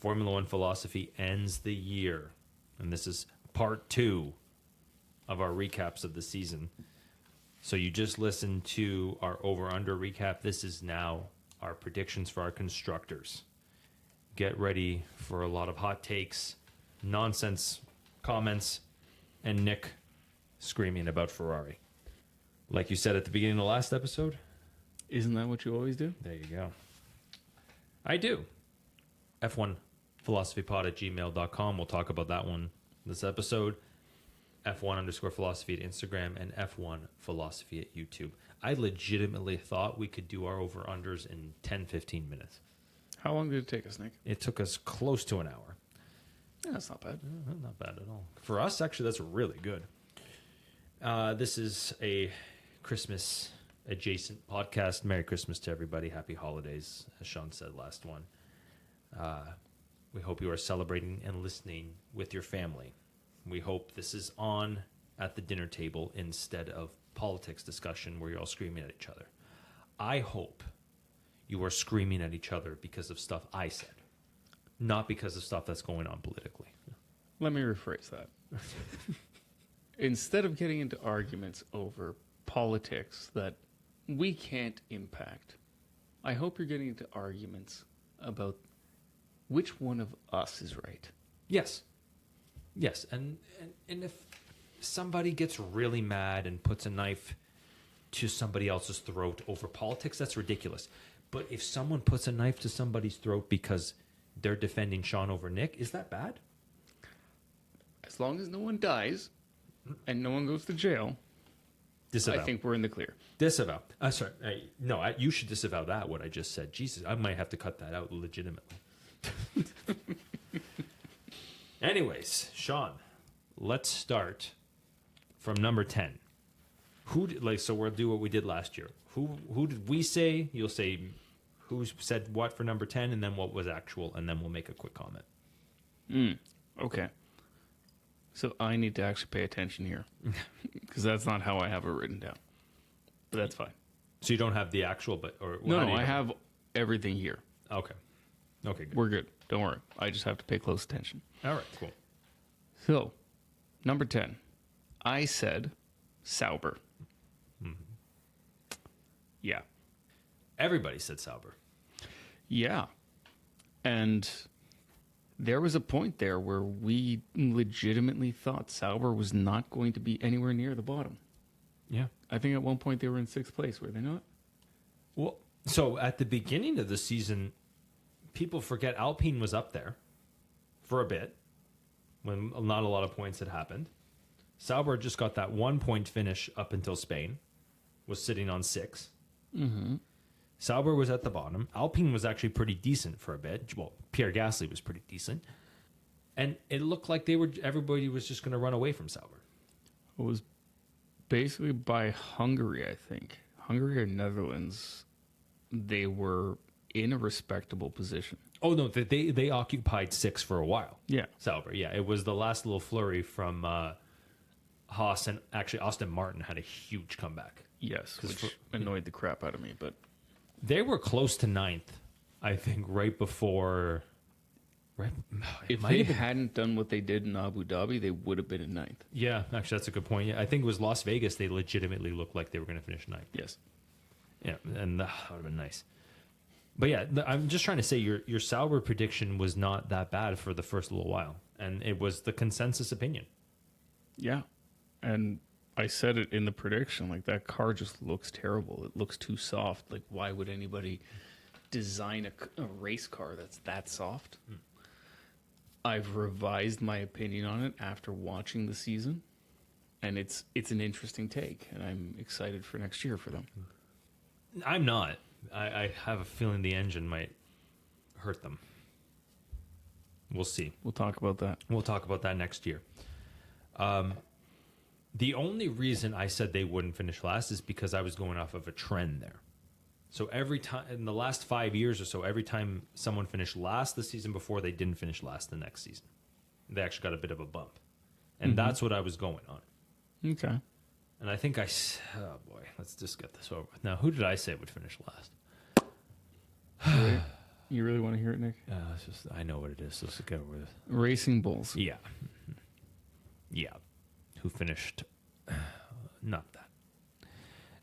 Formula One Philosophy ends the year. And this is part 2 of our recaps of the season. So you just listened to our over-under recap. This is now our predictions for our constructors. Get ready for a lot of hot takes, nonsense comments, and Nick screaming about Ferrari. Like you said at the beginning of the last episode. Isn't that what you always do? There you go. I do. F1philosophypod@gmail.com. We'll talk about that one this episode. F1_philosophy at Instagram and F1 philosophy at YouTube. I legitimately thought we could do our over-unders in 10-15 minutes. How long did it take us, Nick? It took us close to an hour. Yeah, that's not bad. Not bad at all. For us, actually, that's really good. This is a Christmas-adjacent podcast. Merry Christmas to everybody. Happy holidays, as Sean said last one. We hope you are celebrating and listening with your family. We hope this is on at the dinner table instead of politics discussion where you're all screaming at each other. I hope you are screaming at each other because of stuff I said, not because of stuff that's going on politically. Let me rephrase that. Instead of getting into arguments over politics that we can't impact, I hope you're getting into arguments about which one of us is right. Yes. Yes, and if somebody gets really mad and puts a knife to somebody else's throat over politics, that's ridiculous. But if someone puts a knife to somebody's throat because they're defending Sean over Nick, is that bad? As long as no one dies and no one goes to jail, Disavow. I think we're in the clear. Disavow. Sorry. You should disavow that, what I just said. Jesus, I might have to cut that out legitimately. Anyways, Sean, let's start from number 10. So we'll do what we did last year. Who did we say? You'll say who said what for number 10, and then what was actual, and then we'll make a quick comment. Okay. So I need to actually pay attention here because that's not how I have it written down. But that's fine. So you don't have the actual, No, I have everything here. Okay. Okay, good. We're good. Don't worry. I just have to pay close attention. All right, cool. So, number 10. I said Sauber. Mm-hmm. Yeah. Everybody said Sauber. Yeah. And there was a point there where we legitimately thought Sauber was not going to be anywhere near the bottom. Yeah. I think at one point they were in 6th place, were they not? Well, so at the beginning of the season, people forget Alpine was up there for a bit when not a lot of points had happened. Sauber just got that 1-point finish up until Spain, was sitting on 6. Mm-hmm. Sauber was at the bottom. Alpine was actually pretty decent for a bit. Well, Pierre Gasly was pretty decent. And it looked like everybody was just going to run away from Sauber. It was basically by Hungary, I think. Hungary or Netherlands, they were in a respectable position. Oh, no, they occupied 6 for a while. Yeah. Sauber, yeah. It was the last little flurry from Haas, and actually Aston Martin had a huge comeback. Yes, which annoyed the crap out of me, but they were close to 9th, I think, right before. If they hadn't done what they did in Abu Dhabi, they would have been in 9th. Yeah, actually, that's a good point. Yeah, I think it was Las Vegas. They legitimately looked like they were going to finish 9th. Yes. Yeah, and that would have been nice. But yeah, I'm just trying to say your Sauber prediction was not that bad for the first little while, and it was the consensus opinion. Yeah, and I said it in the prediction, like that car just looks terrible. It looks too soft. Like, why would anybody design a race car that's that soft? I've revised my opinion on it after watching the season, and it's an interesting take, and I'm excited for next year for them. I'm not. I have a feeling the engine might hurt them. We'll see. We'll talk about that. We'll talk about that next year. The only reason I said they wouldn't finish last is because I was going off of a trend there. So every time in the last 5 years or so, every time someone finished last the season before, they didn't finish last the next season. They actually got a bit of a bump. And that's what I was going on. Okay. And I think oh boy, let's just get this over with. Now, who did I say would finish last? You really want to hear it, Nick? It's just, I know what it is. Let's go with it. Racing Bulls. Yeah. Yeah. Who finished? Not that.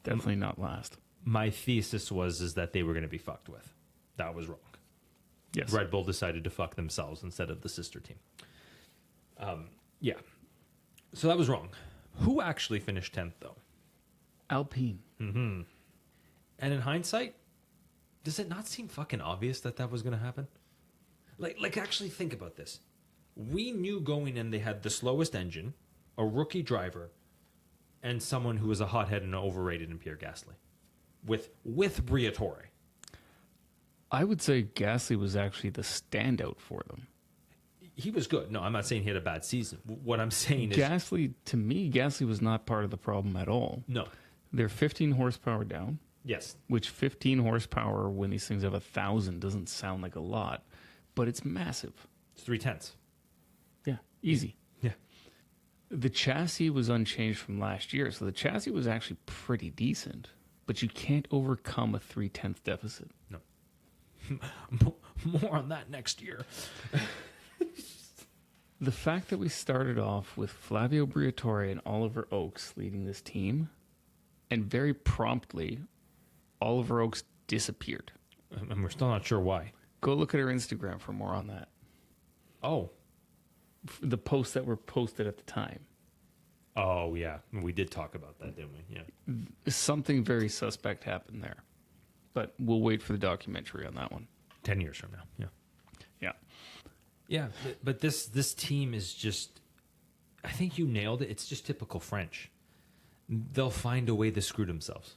Definitely not last. My thesis is that they were going to be fucked with. That was wrong. Yes. Red Bull decided to fuck themselves instead of the sister team. Yeah. So that was wrong. Who actually finished 10th, though? Alpine. And in hindsight, does it not seem fucking obvious that that was going to happen? Like, actually think about this. We knew going in they had the slowest engine, a rookie driver, and someone who was a hothead and overrated in Pierre Gasly. With Briatore. I would say Gasly was actually the standout for them. He was good. No, I'm not saying he had a bad season. What I'm saying is... Gasly, to me, Gasly was not part of the problem at all. No. They're 15 horsepower down, Yes. which 15 horsepower when these things have 1,000 doesn't sound like a lot, but it's massive. It's 3/10. Yeah, easy. Yeah. The chassis was unchanged from last year, so the chassis was actually pretty decent, but you can't overcome a 3/10 deficit. No. More on that next year. The fact that we started off with Flavio Briatore and Oliver Oakes leading this team, and very promptly, Oliver Oakes disappeared. And we're still not sure why. Go look at our Instagram for more on that. Oh. The posts that were posted at the time. Oh, yeah. We did talk about that, didn't we? Yeah. Something very suspect happened there. But we'll wait for the documentary on that one. 10 years from now. Yeah. Yeah. Yeah, but this team is just... I think you nailed it. It's just typical French. They'll find a way to screw themselves.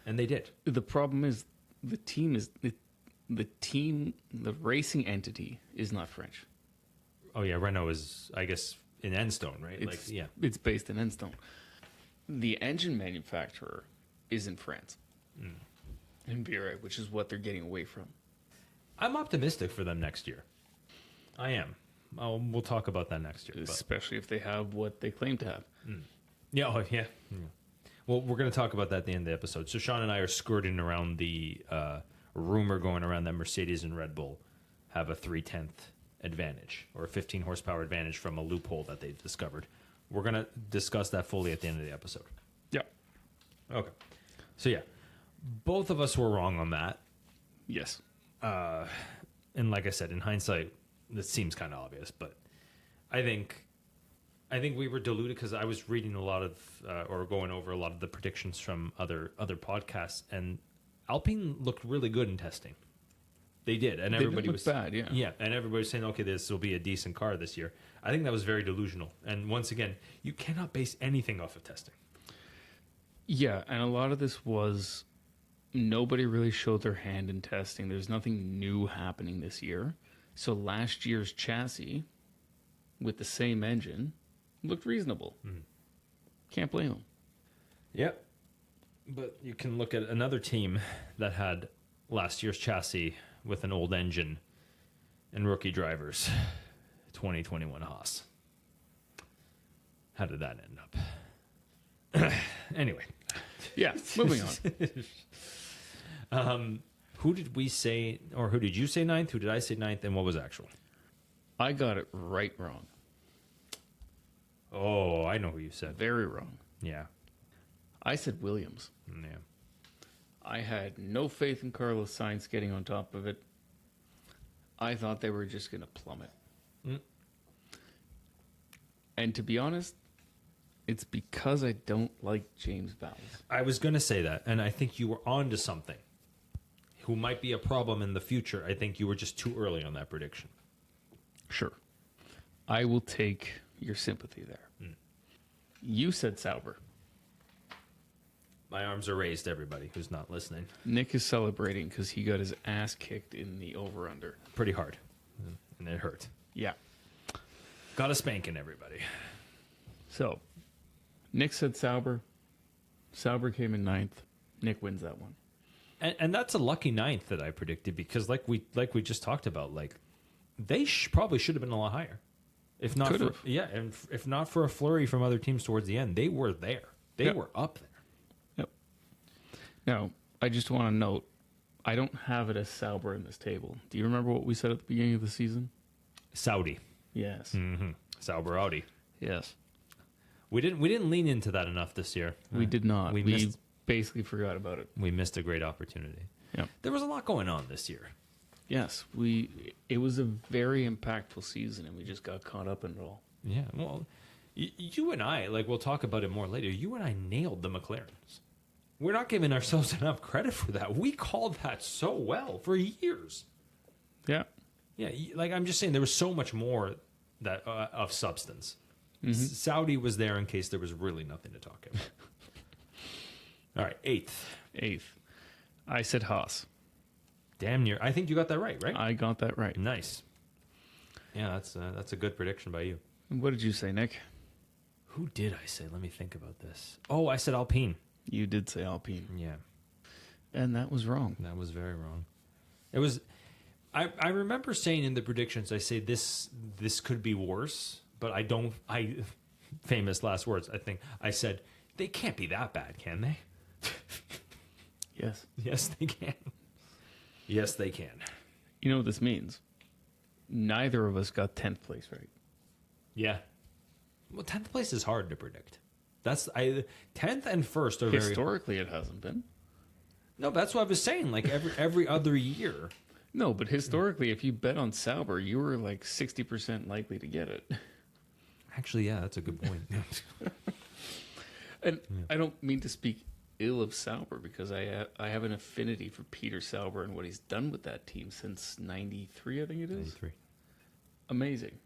And they did. The problem is the racing entity is not French. Oh, yeah. Renault is, I guess, in Enstone, right? It's based in Enstone. The engine manufacturer is in France. In Vire, which is what they're getting away from. I'm optimistic for them next year. I am. We'll talk about that next year. Especially if they have what they claim to have. Yeah, yeah. Well, we're going to talk about that at the end of the episode. So Sean and I are skirting around the rumor going around that Mercedes and Red Bull have a 3/10 advantage or a 15 horsepower advantage from a loophole that they've discovered. We're going to discuss that fully at the end of the episode. Yeah. Okay. So yeah, both of us were wrong on that. Yes. And like I said, in hindsight, this seems kind of obvious, but I think we were deluded because I was reading a lot of or going over a lot of the predictions from other podcasts, and Alpine looked really good in testing. They did, and everybody was bad. Yeah. Yeah, and everybody was saying, okay, this will be a decent car this year. I think that was very delusional. And once again, you cannot base anything off of testing. Yeah, and a lot of this was nobody really showed their hand in testing. There's nothing new happening this year. So last year's chassis with the same engine looked reasonable. Can't blame them. Yep. But you can look at another team that had last year's chassis with an old engine and rookie drivers. 2021 Haas. How did that end up? Anyway. Yeah, moving on. Who did we say, or who did you say ninth? Who did I say ninth? And what was actual? I got it right wrong. Oh, I know who you said. Very wrong. Yeah. I said Williams. Yeah. I had no faith in Carlos Sainz getting on top of it. I thought they were just going to plummet. And to be honest, it's because I don't like James Vowles. I was going to say that, and I think you were on to something. Who might be a problem in the future. I think you were just too early on that prediction. Sure. I will take your sympathy there. You said Sauber. My arms are raised, everybody who's not listening. Nick is celebrating because he got his ass kicked in the over-under. Pretty hard. And it hurt. Yeah. Got a spanking, everybody. So, Nick said Sauber. Sauber came in ninth. Nick wins that one. And that's a lucky ninth that I predicted because, like we just talked about, like they probably should have been a lot higher, if not Could've. and if not for a flurry from other teams towards the end, they were there. They were up there. Yep. Now, I just want to note, I don't have it as Sauber in this table. Do you remember what we said at the beginning of the season? Saudi. Yes. Sauber Audi. Yes. We didn't lean into that enough this year. We did not. We We missed basically forgot about it. we missed a great opportunity. Yeah. There was a lot going on this year. Yes. It was a very impactful season, and we just got caught up in it all. Yeah. Well, you and I, like we'll talk about it more later. You and I nailed the McLarens. We're not giving ourselves enough credit for that. We called that so well for years. Yeah. Yeah, like I'm just saying, there was so much more that of substance. Saudi was there in case there was really nothing to talk about. All right, eighth. I said Haas. Damn near. I think you got that right? I got that right. Nice. Yeah, that's a good prediction by you. What did you say, Nick? Who did I say? Let me think about this. Oh, I said Alpine. You did say Alpine. Yeah, And that was wrong. that was very wrong. It was. I remember saying in the predictions, I say this could be worse, but I don't. Famous last words. I said they can't be that bad, can they? Yes. Yes, they can. Yes, they can. You know what this means? Neither of us got 10th place right. Yeah. Well, 10th place is hard to predict. 10th and first are very. Historically, it hasn't been. No, that's what I was saying. Like every other year. No, but historically, if you bet on Sauber, you were like 60% likely to get it. Actually, yeah, that's a good point. And I don't mean to speak ill of Sauber because I have an affinity for Peter Sauber and what he's done with that team since '93, I think it is. 93. Amazing.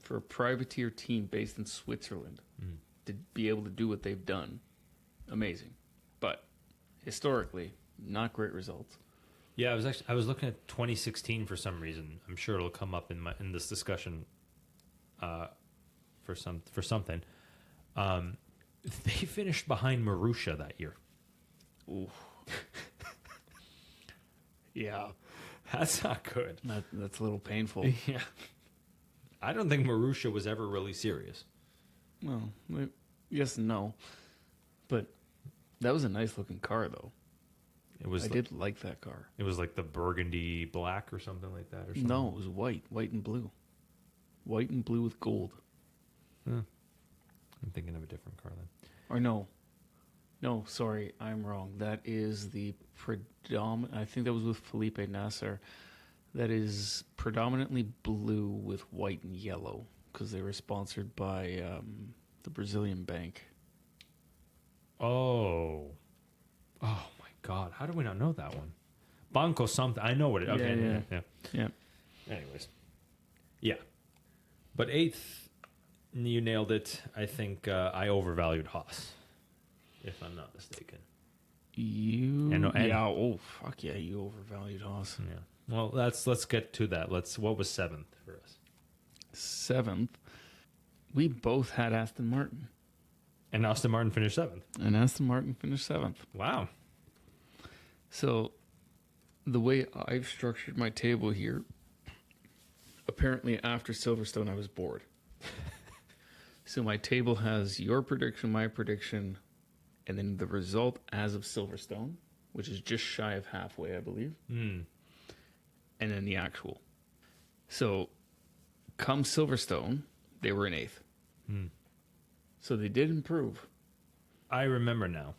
For a privateer team based in Switzerland to be able to do what they've done, amazing. But historically, not great results. Yeah, I was looking at 2016 for some reason. I'm sure it'll come up in this discussion for something. They finished behind Marussia that year. Ooh. Yeah, That's not good. that's a little painful. Yeah. I don't think Marussia was ever really serious. Well, yes and no. But that was a nice looking car, though. It was. I did like that car. It was like the burgundy black or something like that, or something. No, it was white and blue. White and blue with gold. I'm thinking of a different car then. Or no, sorry, I'm wrong. That is the predominant. I think that was with Felipe Nasser. That is predominantly blue with white and yellow because they were sponsored by the Brazilian bank. Oh my God! How do we not know that one? Banco something. I know what it. Okay, Yeah. Anyways, yeah. But eighth, you nailed it. I think I overvalued Haas, if I'm not mistaken. Yeah. Oh fuck yeah! You overvalued Haas. Yeah. Well, let's get to that. What was seventh for us? Seventh, we both had Aston Martin. And Aston Martin finished seventh. And Aston Martin finished seventh. Wow. So, the way I've structured my table here, apparently after Silverstone, I was bored. So my table has your prediction, my prediction, and then the result as of Silverstone, which is just shy of halfway, I believe. And then the actual. So, come Silverstone, they were in eighth. So they did improve. I remember now.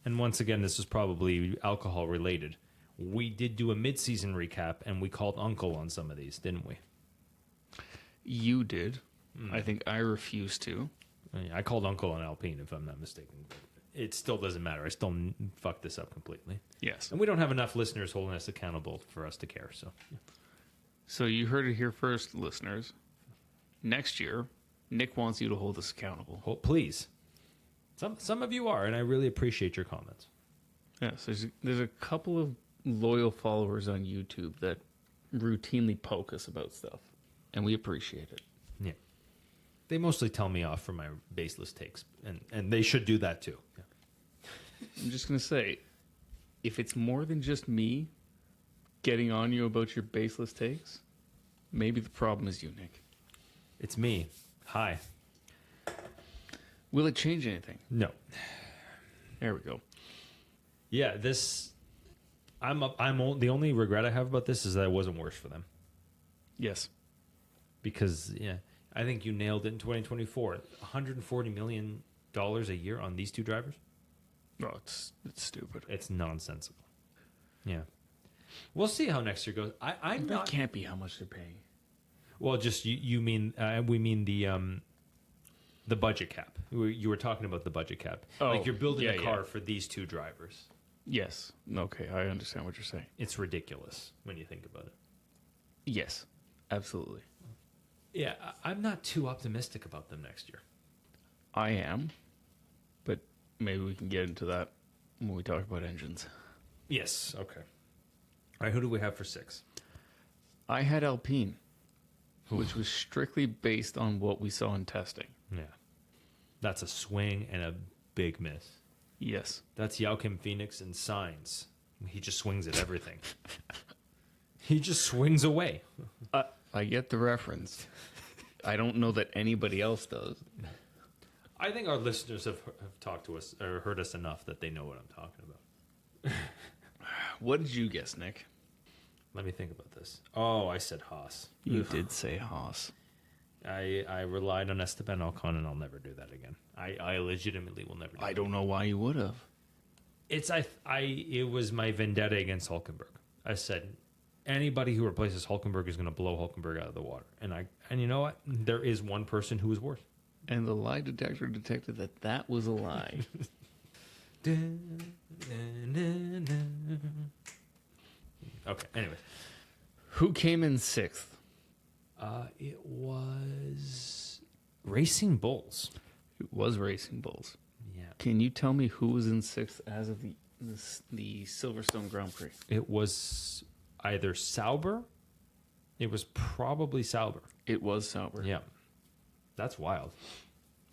And once again, this is probably alcohol related. We did do a mid-season recap, and we called Uncle on some of these, didn't we? You did. I think I refused to. I called Uncle on Alpine, if I'm not mistaken. It still doesn't matter. I still fucked this up completely. Yes. And we don't have enough listeners holding us accountable for us to care. So you heard it here first, listeners. Next year, Nick wants you to hold us accountable. Please. Some of you are, and I really appreciate your comments. Yes, there's a couple of loyal followers on YouTube that routinely poke us about stuff, and we appreciate it. Yeah. They mostly tell me off for my baseless takes, and they should do that too. Yeah. I'm just going to say, if it's more than just me getting on you about your baseless takes, maybe the problem is you, Nick. It's me. Hi. Will it change anything? No. There we go. Yeah, The only regret I have about this is that it wasn't worse for them. Yes. Because I think you nailed it in 2024. $140 million a year on these two drivers. No, it's stupid. It's nonsensical. Yeah, we'll see how next year goes. I'm That not. can't be how much they're paying. Well, just you mean we mean the budget cap. You were talking about the budget cap. Oh, like you're building a yeah, car yeah. for these two drivers. Yes. Okay, I understand what you're saying. It's ridiculous when you think about it. Yes, absolutely. Yeah, I'm not too optimistic about them next year. I am, but maybe we can get into that when we talk about engines. Yes. Okay. All right. Who do we have for 6? I had Alpine, which was strictly based on what we saw in testing. Yeah, that's a swing and a big miss. Yes. That's Joachim Phoenix and Sainz. He just swings at everything. He just swings away. I get the reference. I don't know that anybody else does. I think our listeners have talked to us or heard us enough that they know what I'm talking about. What did you guess, Nick? Let me think about this. Oh, I said Haas. You did say Haas. I relied on Esteban Ocon, and I'll never do that again. I legitimately will never do that. I don't know why you would have. It was my vendetta against Hulkenberg. I said anybody who replaces Hulkenberg is going to blow Hulkenberg out of the water. And you know what? There is one person who is worse. And the lie detector detected that was a lie. Okay, anyways. Who came in 6th? It was Racing Bulls. It was Racing Bulls. Yeah. Can you tell me who was in 6th as of the Silverstone Grand Prix? It was either Sauber. It was probably Sauber. It was Sauber. Yeah. That's wild.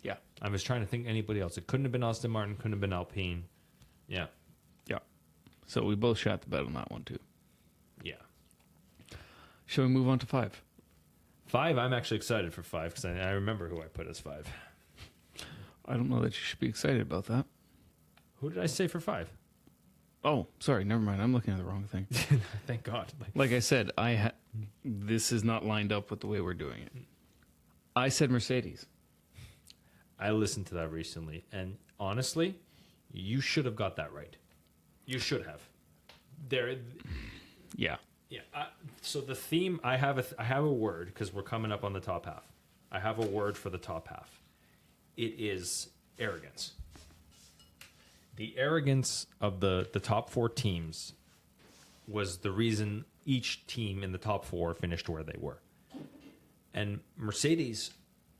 Yeah. I was trying to think anybody else. It couldn't have been Aston Martin, couldn't have been Alpine. Yeah. Yeah. So we both shot the bet on that one, too. Yeah. Shall we move on to 5? 5, I'm actually excited for 5 because I remember who I put as 5. I don't know that you should be excited about that. Who did I say for 5? Oh, sorry. Never mind. I'm looking at the wrong thing. Thank God. Like I said, this is not lined up with the way we're doing it. I said Mercedes. I listened to that recently, and honestly, you should have got that right. You should have. Yeah. Yeah. So the theme, I have a word because we're coming up on the top half. I have a word for the top half. It is arrogance. The arrogance of the top 4 teams was the reason each team in the top 4 finished where they were. And Mercedes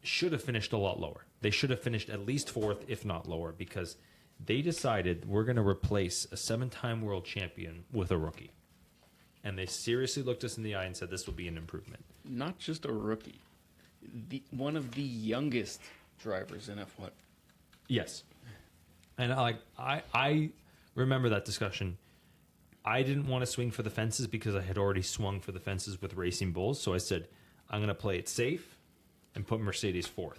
should have finished a lot lower. They should have finished at least 4th, if not lower, because they decided we're going to replace a 7-time world champion with a rookie. And they seriously looked us in the eye and said this will be an improvement. Not just a rookie. One of the youngest drivers in F1. Yes. And I remember that discussion. I didn't want to swing for the fences because I had already swung for the fences with Racing Bulls. So I said, I'm going to play it safe and put Mercedes 4th.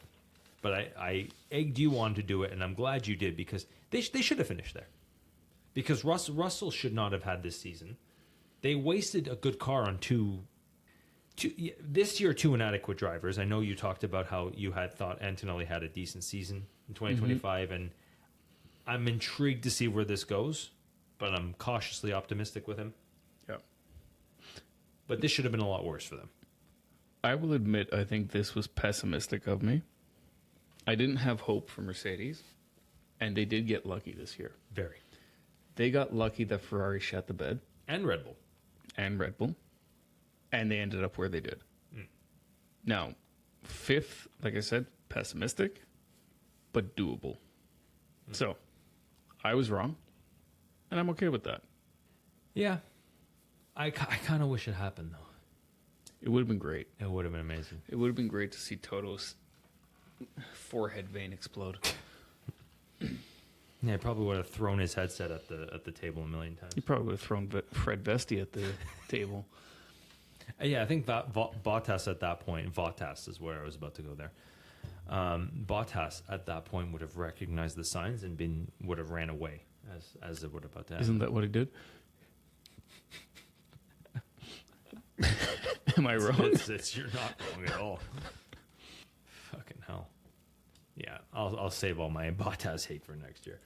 But I egged you on to do it, and I'm glad you did because they should have finished there. Because Russell should not have had this season. They wasted a good car on two this year, 2 inadequate drivers. I know you talked about how you had thought Antonelli had a decent season in 2025, and I'm intrigued to see where this goes, but I'm cautiously optimistic with him. Yeah. But this should have been a lot worse for them. I will admit, I think this was pessimistic of me. I didn't have hope for Mercedes, and they did get lucky this year. Very. They got lucky that Ferrari shut the bed. And Red Bull. And Red Bull. And they ended up where they did. Now, 5th, like I said, pessimistic, but doable. So, I was wrong, and I'm okay with that. Yeah. I kind of wish it happened, though. It would have been great. It would have been amazing. It would have been great to see Toto's forehead vein explode. Yeah, he probably would have thrown his headset at the table a million times. He probably would have thrown Fred Vesti at the table. Yeah, I think Bottas at that point, Bottas is where I was about to go there. Bottas at that point would have recognized the signs and would have ran away as it would have about to happen. Isn't that what he did? Am I wrong? You're not wrong at all. Fucking hell. Yeah, I'll save all my Bottas hate for next year.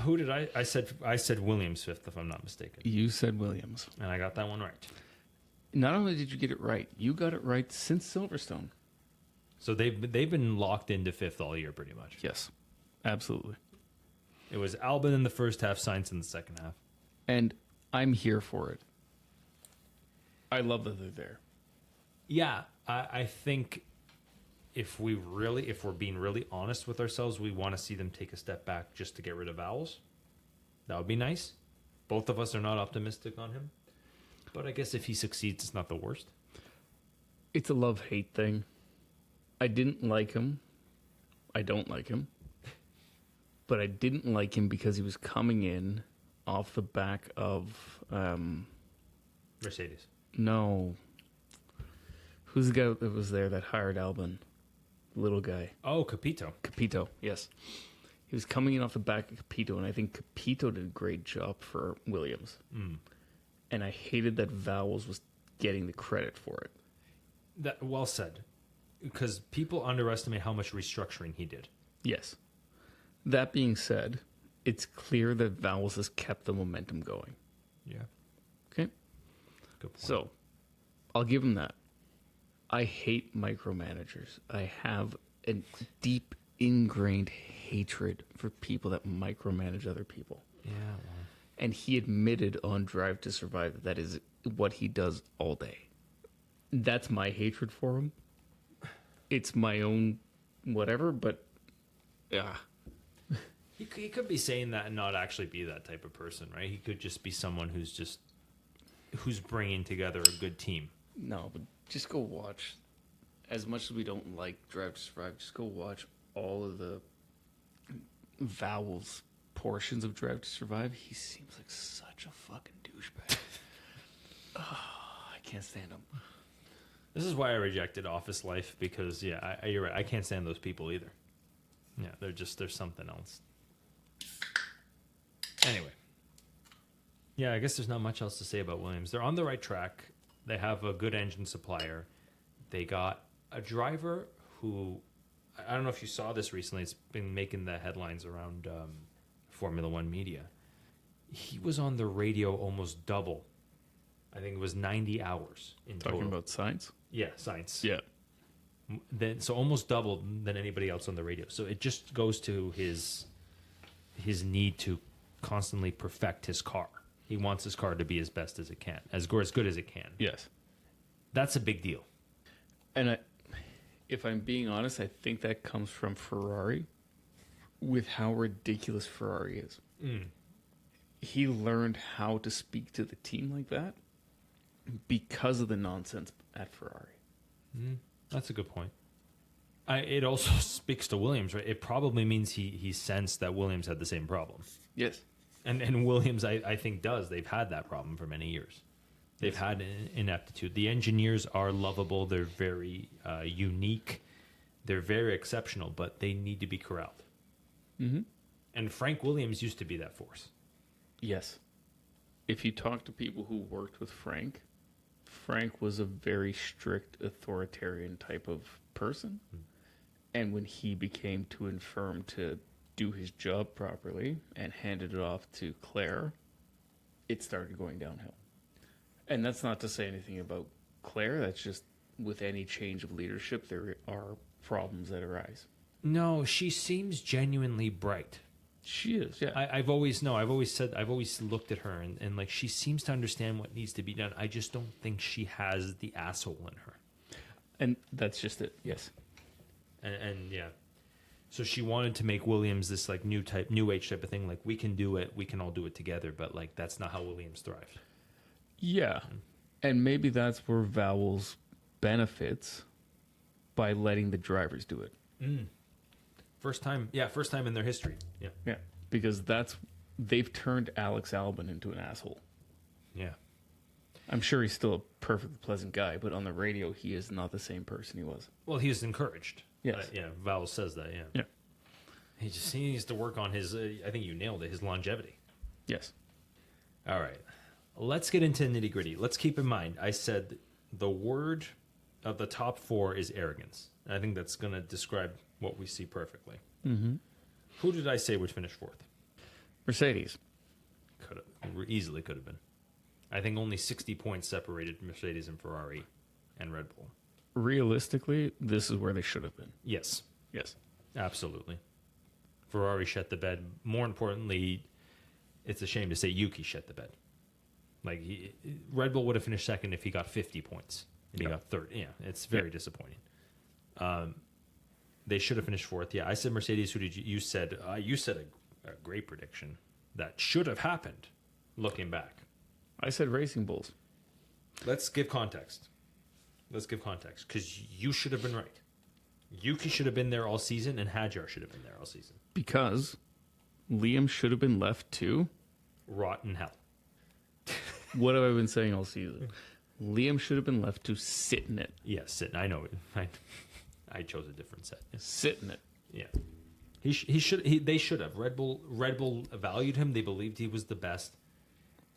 Who did I said Williams fifth, if I'm not mistaken, You said Williams. and I got that one right. Not only did you get it right, you got it right since Silverstone. So they've been locked into fifth all year, pretty much. Yes, absolutely. It was Albon in the first half, Sainz in the second half. And I'm here for it. I love that they're there. Yeah, I think if we're being really honest with ourselves, we want to see them take a step back just to get rid of Vowles. That would be nice. Both of us are not optimistic on him, but I guess if he succeeds, it's not the worst. It's a love-hate thing. I didn't like him. I don't like him. But I didn't like him because he was coming in off the back of... Mercedes. No. Who's the guy that was there that hired Albon? Little guy. Oh, Capito. Capito, yes. He was coming in off the back of Capito, and I think Capito did a great job for Williams. And I hated that Vowles was getting the credit for it. That well said, because people underestimate how much restructuring he did. Yes. That being said, it's clear that Vowles has kept the momentum going. Yeah. Okay? Good point. So, I'll give him that. I hate micromanagers. I have a deep, ingrained hatred for people that micromanage other people. Yeah. Well, And he admitted on Drive to Survive that that is what he does all day. That's my hatred for him. It's my own whatever, but yeah. he could be saying that and not actually be that type of person, right? He could just be someone who's bringing together a good team. No, but just go watch. As much as we don't like Drive to Survive, just go watch all of the Vowles portions of Drive to Survive. He seems like such a fucking douchebag. I can't stand him. This is why I rejected Office Life, because you're right. I can't stand those people either. Yeah, there's something else. Anyway. Yeah, I guess there's not much else to say about Williams. They're on the right track. They have a good engine supplier. They got a driver who, I don't know if you saw this recently. It's been making the headlines around Formula One media. He was on the radio almost double. I think it was 90 hours in total. Talking about science? Yeah, science. Yeah. So almost double than anybody else on the radio. So it just goes to his need to constantly perfect his car. He wants his car to be as best as it can, as good as it can. Yes. That's a big deal. And if I'm being honest, I think that comes from Ferrari with how ridiculous Ferrari is. He learned how to speak to the team like that because of the nonsense at Ferrari. That's a good point. It also speaks to Williams, right? It probably means he sensed that Williams had the same problem. Yes. And Williams, I think, does. They've had that problem for many years. They've had ineptitude. The engineers are lovable. They're very unique. They're very exceptional, but they need to be corralled. Mm-hmm. And Frank Williams used to be that force. Yes. If you talk to people who worked with Frank, Frank was a very strict authoritarian type of person. And when he became too infirm to do his job properly and handed it off to Claire, it started going downhill. And that's not to say anything about Claire. That's just with any change of leadership, there are problems that arise. No, she seems genuinely bright. She is, yeah. I've always looked at her and like she seems to understand what needs to be done. I just don't think she has the asshole in her. And that's just it, yes. And yeah. So she wanted to make Williams this like new age type of thing. Like we can do it, we can all do it together, but like that's not how Williams thrived. Yeah. And maybe that's where Vowles benefits by letting the drivers do it. First time in their history. Yeah. Yeah. Because they've turned Alex Albon into an asshole. Yeah. I'm sure he's still a perfectly pleasant guy, but on the radio, he is not the same person he was. Well, he is encouraged. Yes. Yeah, Vowles says that, yeah. Yeah. He needs to work on his, I think you nailed it, his longevity. Yes. All right. let's get into nitty gritty. Let's keep in mind, I said the word of the top 4 is arrogance. And I think that's going to describe what we see perfectly. Mm-hmm. Who did I say would finish 4th? Mercedes. Easily could have been. I think only 60 points separated Mercedes and Ferrari and Red Bull. Realistically, this is where they should have been. Yes, Yes. absolutely. Ferrari shut the bed. More importantly, it's a shame to say Yuki shut the bed. Like Red Bull would have finished second if he got 50 points and he got third. Yeah, it's very disappointing. They should have finished 4th. Yeah, I said Mercedes. Who did you? You said a great prediction that should have happened. Looking back, I said Racing Bulls. let's give context. Because you should have been right. Yuki should have been there all season, and Hadjar should have been there all season. Because Liam should have been left to... Rotten hell. What have I been saying all season? Liam should have been left to sit in it. Yes, I know it. I chose a different set. Sit in it. Yeah, they should have. Red Bull valued him. They believed he was the best.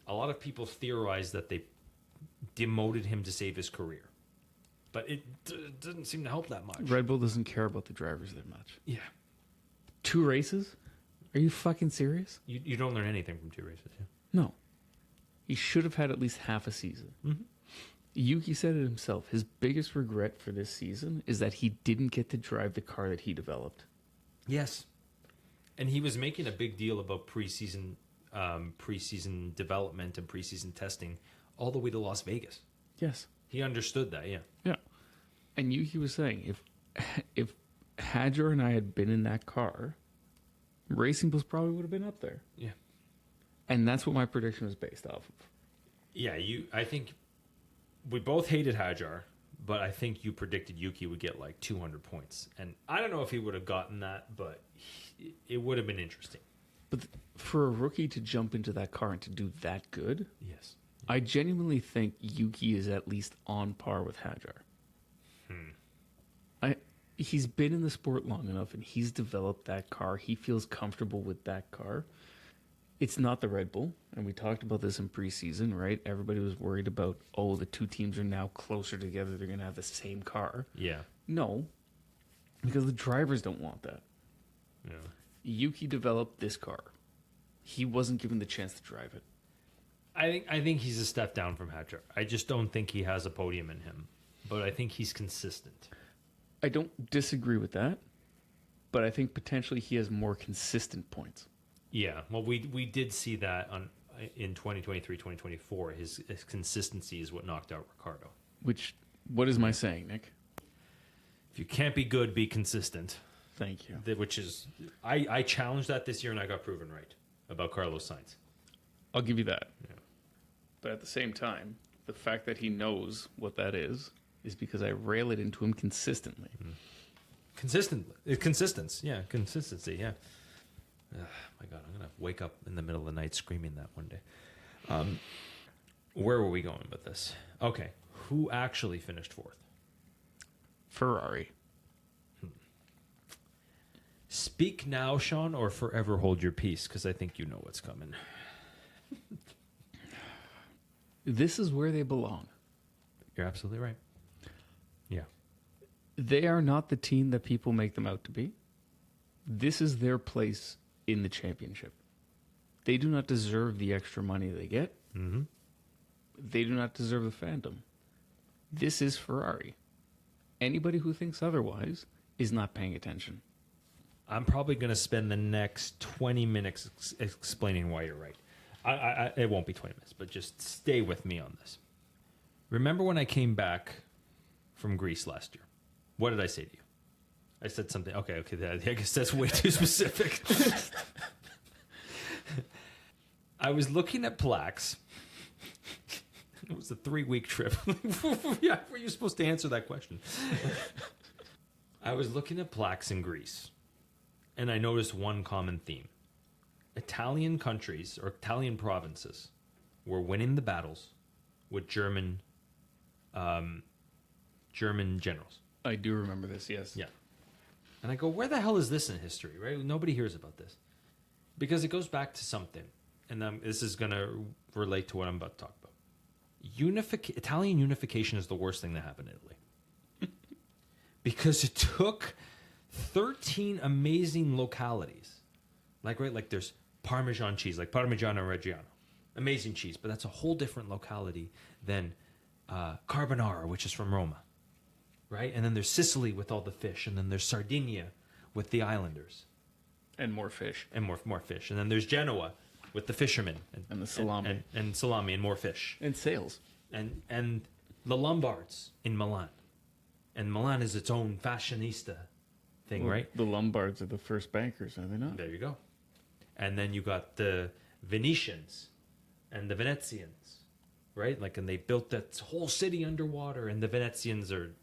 A lot of people theorized that they demoted him to save his career, but it didn't seem to help that much. Red Bull doesn't care about the drivers that much. Yeah, 2 races? Are you fucking serious? you don't learn anything from 2 races. Yeah. No. He should have had at least half a season. Mm-hmm. Yuki said it himself. His biggest regret for this season is that he didn't get to drive the car that he developed. Yes, and he was making a big deal about preseason development and preseason testing all the way to Las Vegas. Yes. He understood that. Yeah. Yeah. And Yuki was saying, if Hadjar and I had been in that car, Racing Bulls probably would have been up there. Yeah. And that's what my prediction was based off of. Yeah, I think we both hated Hadjar, but I think you predicted Yuki would get like 200 points. And I don't know if he would have gotten that, but it would have been interesting. But for a rookie to jump into that car and to do that good, Yes. I genuinely think Yuki is at least on par with Hadjar. He's been in the sport long enough and he's developed that car. He feels comfortable with that car. It's not the Red Bull, and we talked about this in preseason, right? Everybody was worried about, the 2 teams are now closer together. They're going to have the same car. Yeah. No, because the drivers don't want that. Yeah. Yuki developed this car. He wasn't given the chance to drive it. I think he's a step down from Hadjar. I just don't think he has a podium in him, but I think he's consistent. I don't disagree with that, but I think potentially he has more consistent points. Yeah, well, we did see that in 2023, 2024. His consistency is what knocked out Ricardo. What is my saying, Nick? If you can't be good, be consistent. Thank you. Which is, I challenged that this year and I got proven right about Carlos Sainz. I'll give you that. Yeah. But at the same time, the fact that he knows what that is because I rail it into him consistently. Consistency, yeah. My God, I'm going to wake up in the middle of the night screaming that one day. Where were we going with this? Okay, who actually finished 4th? Ferrari. Speak now, Sean, or forever hold your peace, because I think you know what's coming. This is where they belong. You're absolutely right. Yeah. They are not the team that people make them out to be. This is their place in the championship. They do not deserve the extra money they get. Mm-hmm. They do not deserve the fandom. This is Ferrari. Anybody who thinks otherwise is not paying attention. I'm probably going to spend the next 20 minutes explaining why you're right. It won't be 20 minutes, but just stay with me on this. Remember when I came back from Greece last year? What did I say to you? I said something. Okay. I guess that's way too specific. I was looking at plaques. It was a 3-week trip. Yeah, were you supposed to answer that question? I was looking at plaques in Greece, and I noticed one common theme. Italian countries or Italian provinces were winning the battles with German generals. I do remember this, yes. Yeah. And I go, where the hell is this in history, right? Nobody hears about this. Because it goes back to something. and this is going to relate to what I'm about to talk about. Italian unification is the worst thing that happened in Italy. Because it took 13 amazing localities. Like there's Parmesan cheese, like Parmigiano Reggiano. Amazing cheese, but that's a whole different locality than carbonara, which is from Roma. Right? And then there's Sicily with all the fish, and then there's Sardinia with the islanders. And more fish. And more fish. And then there's Genoa with the fishermen. And the salami. And salami and more fish. And sails. And the Lombards in Milan. And Milan is its own fashionista thing, Well, right? The Lombards are the first bankers, are they not? There you go. And then you got the Venetians and the Venetians, right? And they built that whole city underwater, and the Venetians are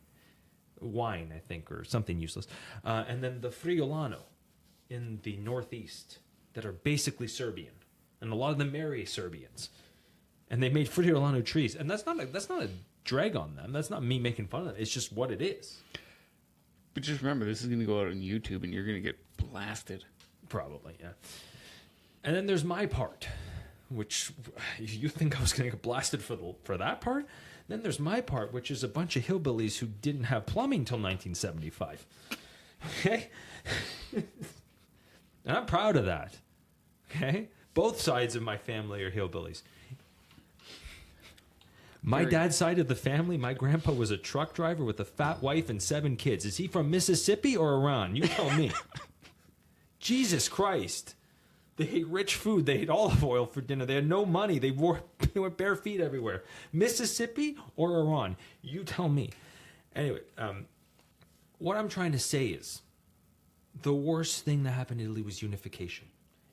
wine, I think, or something useless. And then the Friulano in the northeast that are basically Serbian, and a lot of them marry Serbians, and they made Friulano trees, and that's not a drag on them. That's not me making fun of them. It's just what it is. But just remember, this is going to go out on YouTube, and you're going to get blasted. Probably, yeah. And then there's my part, which you think I was going to get blasted for that part? Then there's my part, which is a bunch of hillbillies who didn't have plumbing till 1975. Okay? And I'm proud of that. Okay? Both sides of my family are hillbillies. My dad's side of the family, my grandpa was a truck driver with a fat wife and 7 kids. Is he from Mississippi or Iran? You tell me. Jesus Christ. They ate rich food. They ate olive oil for dinner. They had no money. They went bare feet everywhere. Mississippi or Iran? You tell me. Anyway, what I'm trying to say is the worst thing that happened in Italy was unification.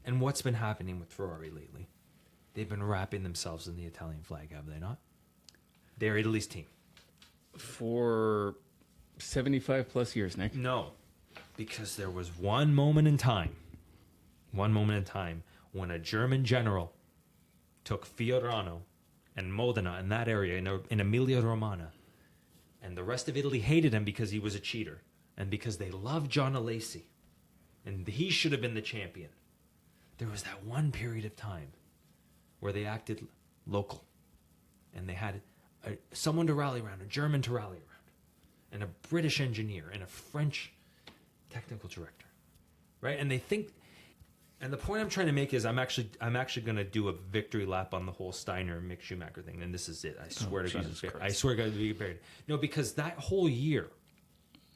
And what's been happening with Ferrari lately? They've been wrapping themselves in the Italian flag, have they not? They're Italy's team. For 75 plus years, Nick. No, because there was one moment in time when a German general took Fiorano and Modena in that area, in Emilia-Romagna, and the rest of Italy hated him because he was a cheater and because they loved John Alesi, and he should have been the champion. There was that one period of time where they acted local, and they had someone to rally around, a German to rally around, and a British engineer, and a French technical director, right? And they think, and the point I'm trying to make is I'm actually going to do a victory lap on the whole Steiner and Mick Schumacher thing, and this is it. I swear to Jesus God, Christ. I swear to God, to be buried. No, because that whole year,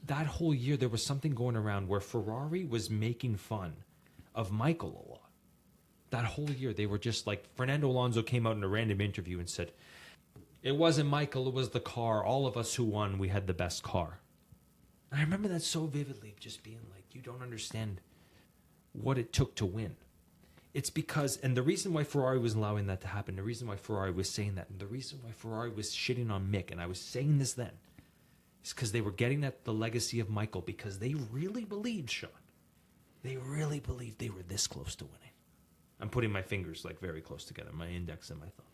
there was something going around where Ferrari was making fun of Michael a lot. That whole year, they were just like, Fernando Alonso came out in a random interview and said, "It wasn't Michael, it was the car. All of us who won, we had the best car." And I remember that so vividly, just being like, you don't understand what it took to win. It's because, and the reason why Ferrari was allowing that to happen, the reason why Ferrari was saying that, and the reason why Ferrari was shitting on Mick, and I was saying this then, is because they were getting at the legacy of Michael, because they really believed, Sean, they really believed they were this close to winning. I'm putting my fingers like very close together, my index and my thumb,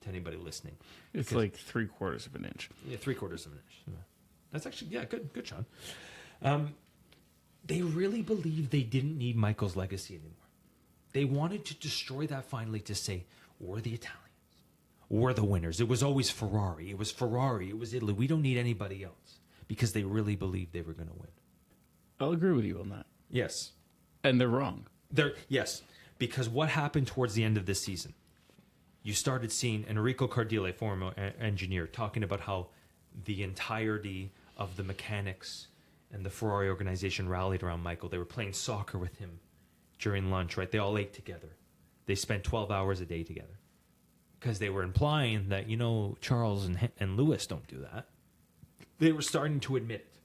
to anybody listening. It's like 3/4 of an inch. Yeah, 3/4 of an inch. Yeah. That's actually, yeah, good, Sean. They really believed they didn't need Michael's legacy anymore. They wanted to destroy that finally, to say, we're the Italians. We're the winners. It was always Ferrari. It was Ferrari. It was Italy. We don't need anybody else, because they really believed they were going to win. I'll agree with you on that. Yes. And they're wrong. Yes, because what happened towards the end of this season? You started seeing Enrico Cardile, former engineer, talking about how the entirety of the mechanics and the Ferrari organization rallied around Michael. They were playing soccer with him during lunch, right? They all ate together. They spent 12 hours a day together, because they were implying that, Charles and Lewis don't do that. They were starting to admit it.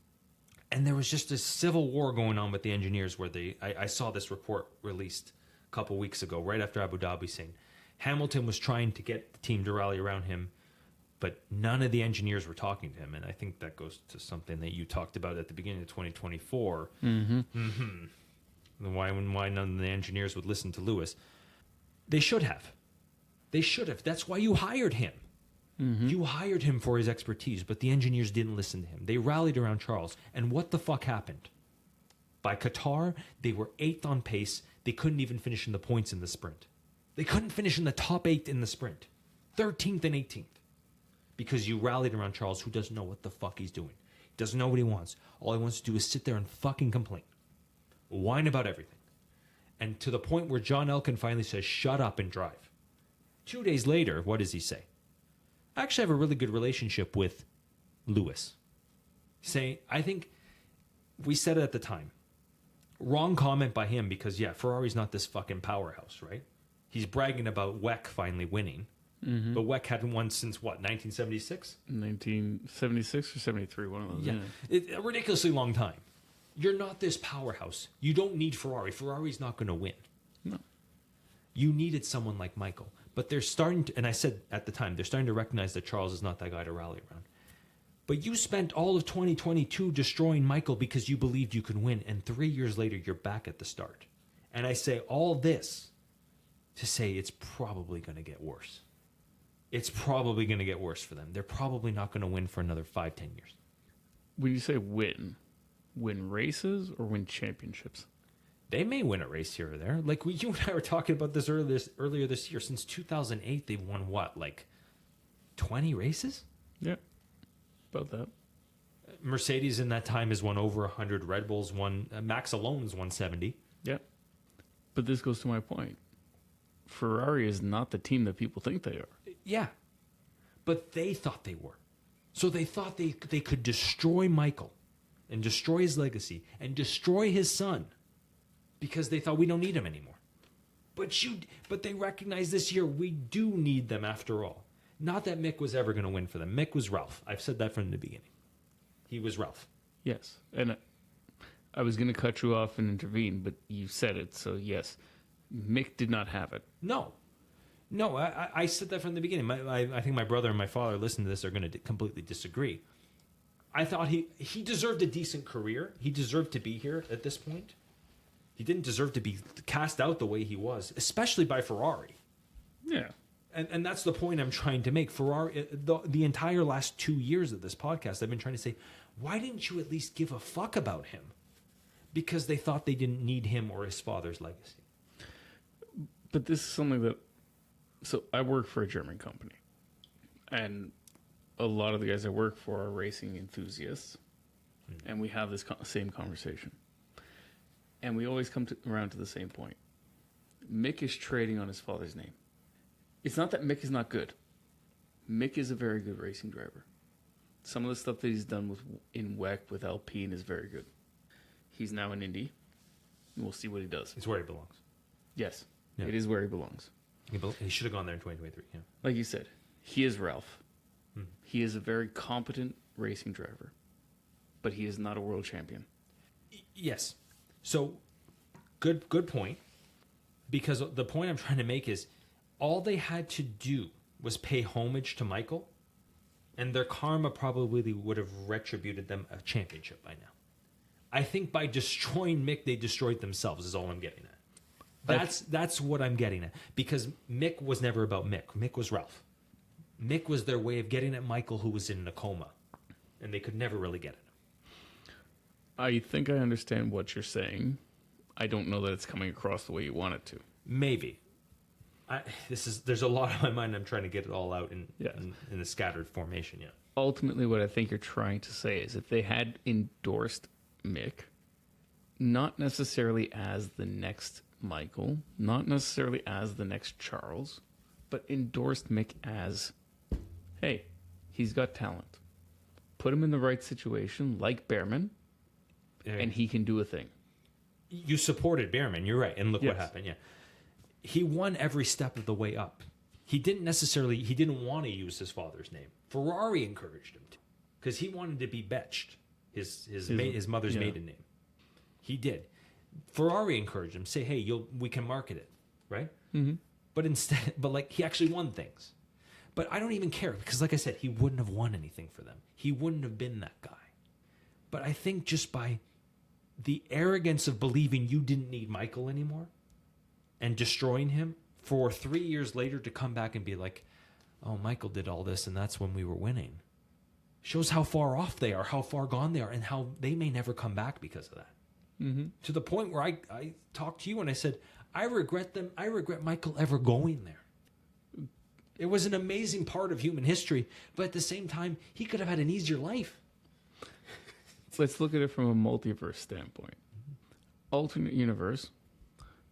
And there was just a civil war going on with the engineers where I saw this report released a couple weeks ago, right after Abu Dhabi, saying Hamilton was trying to get the team to rally around him, but none of the engineers were talking to him. And I think that goes to something that you talked about at the beginning of 2024. Why none of the engineers would listen to Lewis. They should have. That's why you hired him. You hired him for his expertise, but the engineers didn't listen to him. They rallied around Charles. And what the fuck happened? By Qatar, they were 8th on pace. They couldn't even finish in the points in the sprint. They couldn't finish in the top 8 in the sprint. 13th and 18th. Because you rallied around Charles, who doesn't know what the fuck he's doing. He doesn't know what he wants. All he wants to do is sit there and fucking complain. Whine about everything. And to the point where John Elkann finally says, shut up and drive. 2 days later, what does he say? I actually have a really good relationship with Lewis. Saying, I think we said it at the time. Wrong comment by him because, yeah, Ferrari's not this fucking powerhouse, right? He's bragging about Weck finally winning. Mm-hmm. But Weck hadn't won since, what, 1976? 1976 or 73, one of those. Yeah. A ridiculously long time. You're not this powerhouse. You don't need Ferrari. Ferrari's not going to win. No. You needed someone like Michael. But they're starting to, and I said at the time, they're starting to recognize that Charles is not that guy to rally around. But you spent all of 2022 destroying Michael because you believed you could win, and 3 years later, you're back at the start. And I say all this to say it's probably going to get worse. It's probably going to get worse for them. They're probably not going to win for another 5-10 years. When you say win races or win championships? They may win a race here or there. Like you and I were talking about this earlier this year. Since 2008, they've won what, like 20 races? Yeah, about that. Mercedes in that time has won over 100. Red Bull's won. Max alone has won 70. Yeah, but this goes to my point. Ferrari is not the team that people think they are. Yeah, but they thought they were. So they thought they could destroy Michael and destroy his legacy and destroy his son because they thought we don't need him anymore. But they recognize this year we do need them after all. Not that Mick was ever going to win for them. Mick was Ralph. I've said that from the beginning. He was Ralph. Yes, and I was going to cut you off and intervene, but you said it, so yes. Mick did not have it. No, I said that from the beginning. I think my brother and my father listening to this are going to completely disagree. I thought he deserved a decent career. He deserved to be here at this point. He didn't deserve to be cast out the way he was, especially by Ferrari. Yeah. And that's the point I'm trying to make. Ferrari, the entire last 2 years of this podcast, I've been trying to say, why didn't you at least give a fuck about him? Because they thought they didn't need him or his father's legacy. But this is something that... So I work for a German company. And a lot of the guys I work for are racing enthusiasts. And we have this same conversation. And we always come around to the same point. Mick is trading on his father's name. It's not that Mick is not good. Mick is a very good racing driver. Some of the stuff that he's done in WEC with Alpine is very good. He's now in Indy. And we'll see what he does. It's where he belongs. Yes. Yeah. It is where he belongs. He should have gone there in 2023. Yeah. Like you said, he is Ralph. He is a very competent racing driver. But he is not a world champion. Yes. So, good point. Because the point I'm trying to make is, all they had to do was pay homage to Michael, and their karma probably would have retributed them a championship by now. I think by destroying Mick, they destroyed themselves, is all I'm getting at. That's what I'm getting at. Because Mick was never about Mick. Mick was Ralph. Mick was their way of getting at Michael, who was in a coma. And they could never really get at him. I think I understand what you're saying. I don't know that it's coming across the way you want it to. Maybe. There's a lot on my mind. I'm trying to get it all out in a scattered formation. Yeah. Ultimately, what I think you're trying to say is if they had endorsed Mick, not necessarily as the next Michael, not necessarily as the next Charles, but endorsed Mick as, hey, he's got talent. Put him in the right situation, like Behrman, and he can do a thing. You supported Behrman, you're right, and look what Yes. happened. Yeah, he won every step of the way up. He didn't want to use his father's name. Ferrari encouraged him to, because he wanted to be Betched, his mother's maiden name. He did. Ferrari encouraged him, say, hey, we can market it, right? Mm-hmm. But he actually won things. But I don't even care, because like I said, he wouldn't have won anything for them. He wouldn't have been that guy. But I think just by the arrogance of believing you didn't need Michael anymore and destroying him for 3 years later to come back and be like, oh, Michael did all this and that's when we were winning. Shows how far off they are, how far gone they are, and how they may never come back because of that. Mm-hmm. To the point where I talked to you and I said, I regret Michael ever going there. It was an amazing part of human history, but at the same time, he could have had an easier life. Let's look at it from a multiverse standpoint. Alternate universe,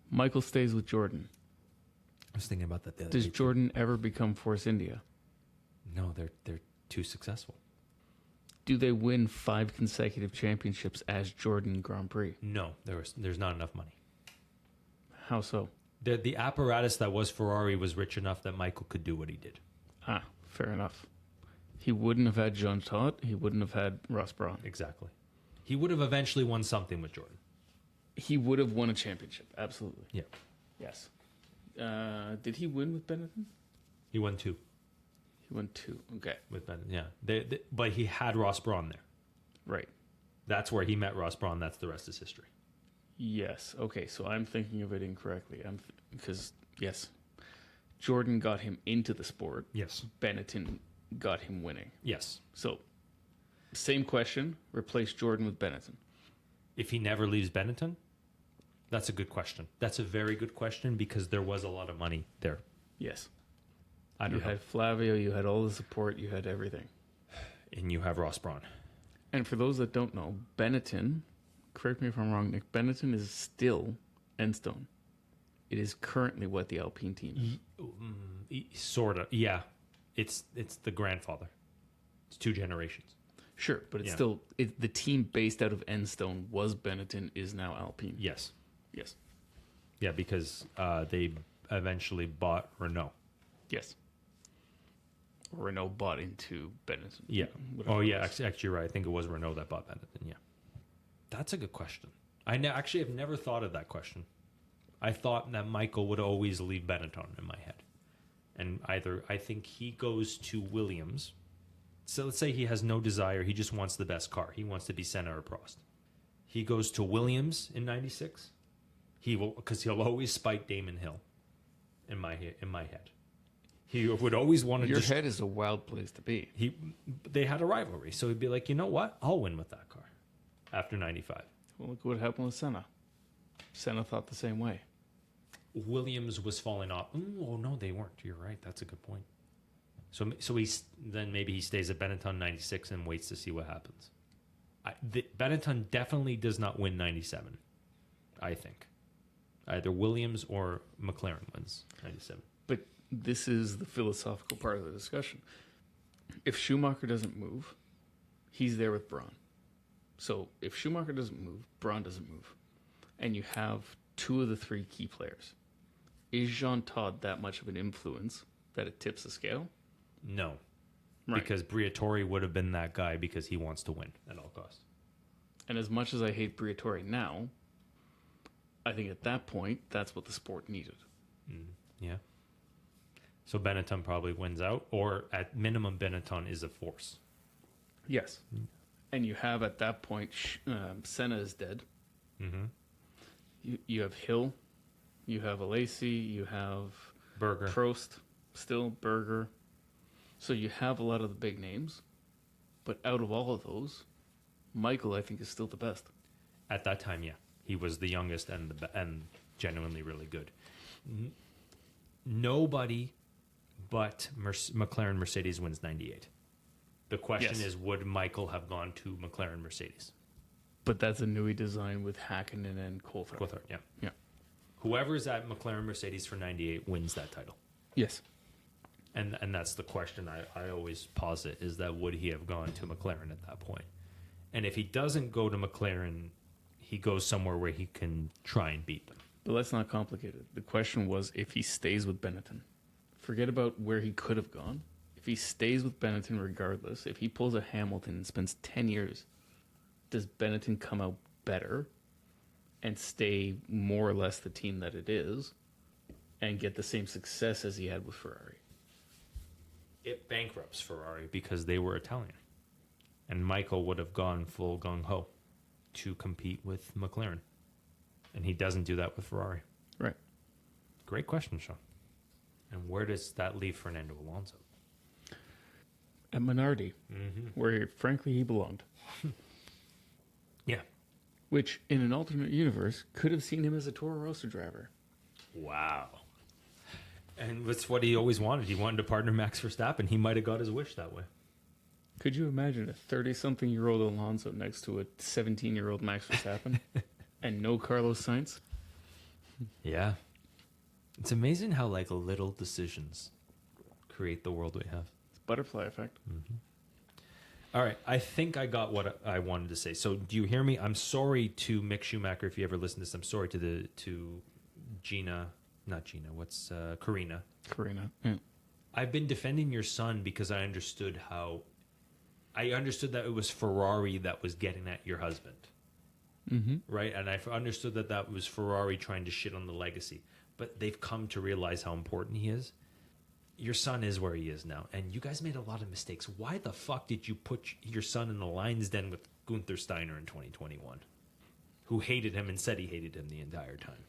Michael stays with Jordan. I was thinking about that the other Does day, too. Jordan ever become Force India? No, they're too successful. Do they win 5 consecutive championships as Jordan Grand Prix? No, there's not enough money. How so? The apparatus that was Ferrari was rich enough that Michael could do what he did. Ah, fair enough. He wouldn't have had Jean Todt. He wouldn't have had Ross Brawn. Exactly. He would have eventually won something with Jordan. He would have won a championship. Absolutely. Yeah. Yes. Did he win with Benetton? He won 2 He won 2. Okay. with Benetton. Yeah. But he had Ross Brawn there. Right. That's where he met Ross Brawn. That's the rest is history. Yes. Okay. So I'm thinking of it incorrectly. Because yes, Jordan got him into the sport. Yes. Benetton got him winning. Yes. So same question. Replace Jordan with Benetton. If he never leaves Benetton, that's a good question. That's a very good question because there was a lot of money there. Yes. I don't You know. had Flavio. You had all the support. You had everything. And you have Ross Brawn. And for those that don't know, Benetton, correct me if I'm wrong, Nick, Benetton is still Enstone. It is currently what the Alpine team is. Sort of. Yeah. It's the grandfather. It's 2 generations. Sure, but it's Yeah. still the team based out of Enstone was Benetton, is now Alpine. Yes. Yes. Yeah, because they eventually bought Renault. Yes. Renault bought into Benetton. Yeah. Whatever Oh, it yeah. was. Actually, you're right. I think it was Renault that bought Benetton. Yeah. That's a good question. Actually have never thought of that question. I thought that Michael would always leave Benetton in my head. And I think he goes to Williams. So let's say he has no desire. He just wants the best car. He wants to be Senna or Prost. He goes to Williams in 96. Because he'll always spite Damon Hill in my head. He would always want to Your head is a wild place to be. They had a rivalry. So he'd be like, you know what? I'll win with that car after 95. Well, look what happened with Senna. Senna thought the same way. Williams was falling off. Oh, no, they weren't. You're right. That's a good point. So then maybe he stays at Benetton 96 and waits to see what happens. Benetton definitely does not win 97, I think. Either Williams or McLaren wins 97. But this is the philosophical part of the discussion. If Schumacher doesn't move, he's there with Braun. So if Schumacher doesn't move, Braun doesn't move. And you have 2 of the 3 key players. Is Jean Todt that much of an influence that it tips the scale? No. Right. Because Briatore would have been that guy because he wants to win at all costs. And as much as I hate Briatore now, I think at that point, that's what the sport needed. Yeah. So Benetton probably wins out, or at minimum, Benetton is a force. Yes. And you have at that point, Senna is dead. Mm-hmm. You have Hill, you have Alesi, you have Berger. Prost, still Berger. So you have a lot of the big names, but out of all of those, Michael I think is still the best. At that time, yeah, he was the youngest and genuinely really good. Nobody but McLaren Mercedes wins 98. The question Yes. is, would Michael have gone to McLaren Mercedes? But that's a Newey design with Hakkinen and Coulthard. Coulthard, yeah. Yeah. Whoever's at McLaren Mercedes for 98 wins that title. Yes. And that's the question I always posit, is that would he have gone to McLaren at that point? And if he doesn't go to McLaren, he goes somewhere where he can try and beat them. But let's not complicate it. The question was if he stays with Benetton. Forget about where he could have gone. If he stays with Benetton regardless, if he pulls a Hamilton and spends 10 years, does Benetton come out better and stay more or less the team that it is and get the same success as he had with Ferrari? It bankrupts Ferrari because they were Italian. And Michael would have gone full gung-ho to compete with McLaren. And he doesn't do that with Ferrari. Right. Great question, Sean. And where does that leave Fernando Alonso? At Minardi, Mm-hmm. where frankly he belonged. Yeah. Which, in an alternate universe, could have seen him as a Toro Rosso driver. Wow. And that's what he always wanted. He wanted to partner Max Verstappen. He might have got his wish that way. Could you imagine a 30-something-year-old Alonso next to a 17-year-old Max Verstappen and no Carlos Sainz? Yeah. It's amazing how like little decisions create the world we have. It's butterfly effect. All right, I think I got what I wanted to say. So, do you hear me? I'm sorry to Mick Schumacher if you ever listen to this. I'm sorry to Gina, not Gina. What's Karina? Karina. Yeah. I've been defending your son because I understood that it was Ferrari that was getting at your husband, right? And I understood that was Ferrari trying to shit on the legacy. But they've come to realize how important he is. Your son is where he is now, and you guys made a lot of mistakes. Why the fuck did you put your son in the lion's den with Gunther Steiner in 2021, who hated him and said he hated him the entire time?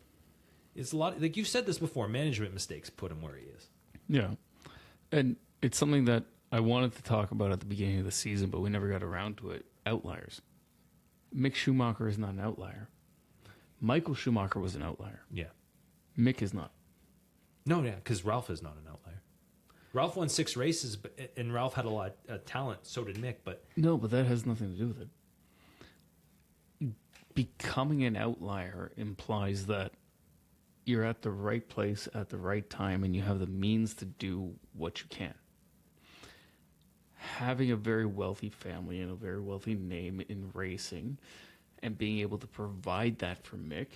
It's a lot. Like you've said this before, management mistakes put him where he is. Yeah. And it's something that I wanted to talk about at the beginning of the season, but we never got around to it. Outliers. Mick Schumacher is not an outlier. Michael Schumacher was an outlier. Yeah. Mick is not. No, yeah, because Ralph is not an outlier. Ralph won 6 races, and Ralph had a lot of talent. So did Mick, but No, but that has nothing to do with it. Becoming an outlier implies that you're at the right place at the right time and you have the means to do what you can. Having a very wealthy family and a very wealthy name in racing and being able to provide that for Mick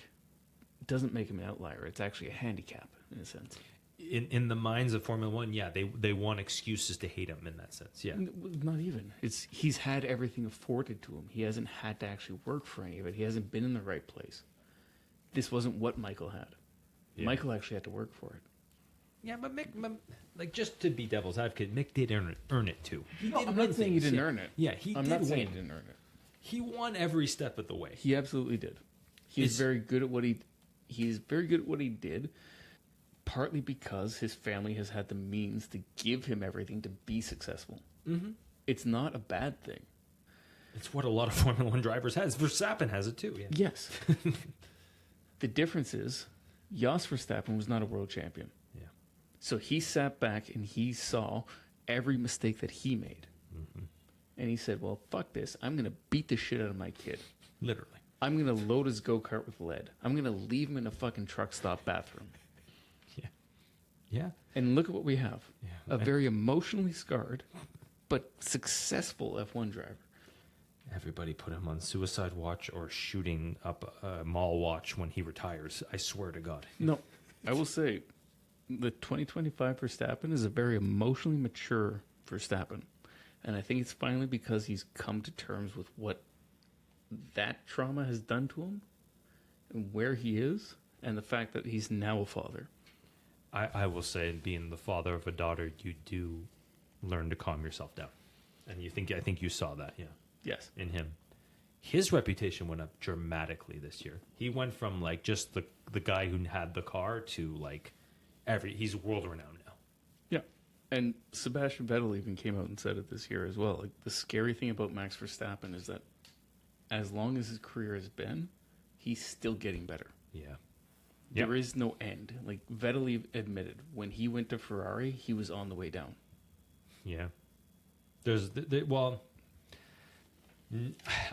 doesn't make him an outlier. It's actually a handicap in a sense. in the minds of Formula One, yeah, they want excuses to hate him in that sense. Yeah, Not even. He's had everything afforded to him. He hasn't had to actually work for any of it. He hasn't been in the right place. This wasn't what Michael had. Yeah. Michael actually had to work for it. yeah, but Mick, like just to be devil's advocate, Mick did earn it too. He did I'm win not saying he things, didn't yeah. earn it. Yeah, he I'm did not win. saying he didn't earn it. He won every step of the way. He absolutely did. He's very good at what he's very good at what he did, partly because his family has had the means to give him everything to be successful. Mm-hmm. It's not a bad thing. It's what a lot of Formula One drivers has. Verstappen has it too. Yeah. Yes. The difference is, Jos Verstappen was not a world champion. Yeah. So he sat back and he saw every mistake that he made. Mm-hmm. And he said, well, fuck this. I'm going to beat the shit out of my kid. Literally. I'm going to load his go-kart with lead. I'm going to leave him in a fucking truck stop bathroom. Yeah. Yeah. And look at what we have. Yeah. A very emotionally scarred, but successful F1 driver. Everybody put him on suicide watch or shooting up a mall watch when he retires. I swear to God. No, I will say the 2025 Verstappen is a very emotionally mature Verstappen. And I think it's finally because he's come to terms with what that trauma has done to him and where he is and the fact that he's now a father. I will say, being the father of a daughter, you do learn to calm yourself down. And I think you saw that, yeah. Yes. In him. His reputation went up dramatically this year. He went from like just the guy who had the car to like he's world renowned now. Yeah. And Sebastian Vettel even came out and said it this year as well. Like, the scary thing about Max Verstappen is that as long as his career has been, he's still getting better. Yeah. There is no end. Like, Vettel admitted when he went to Ferrari, he was on the way down. Yeah.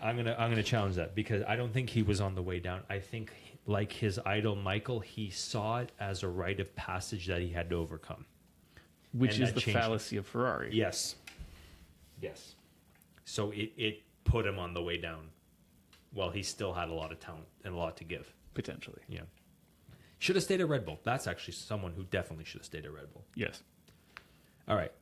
I'm gonna challenge that because I don't think he was on the way down. I think, like his idol Michael, he saw it as a rite of passage that he had to overcome. Which And is that the changed him. fallacy of Ferrari. Yes. Yes. So it put him on the way down. Well, he still had a lot of talent and a lot to give. Potentially. Yeah. Should have stayed at Red Bull. That's actually someone who definitely should have stayed at Red Bull. Yes. All right.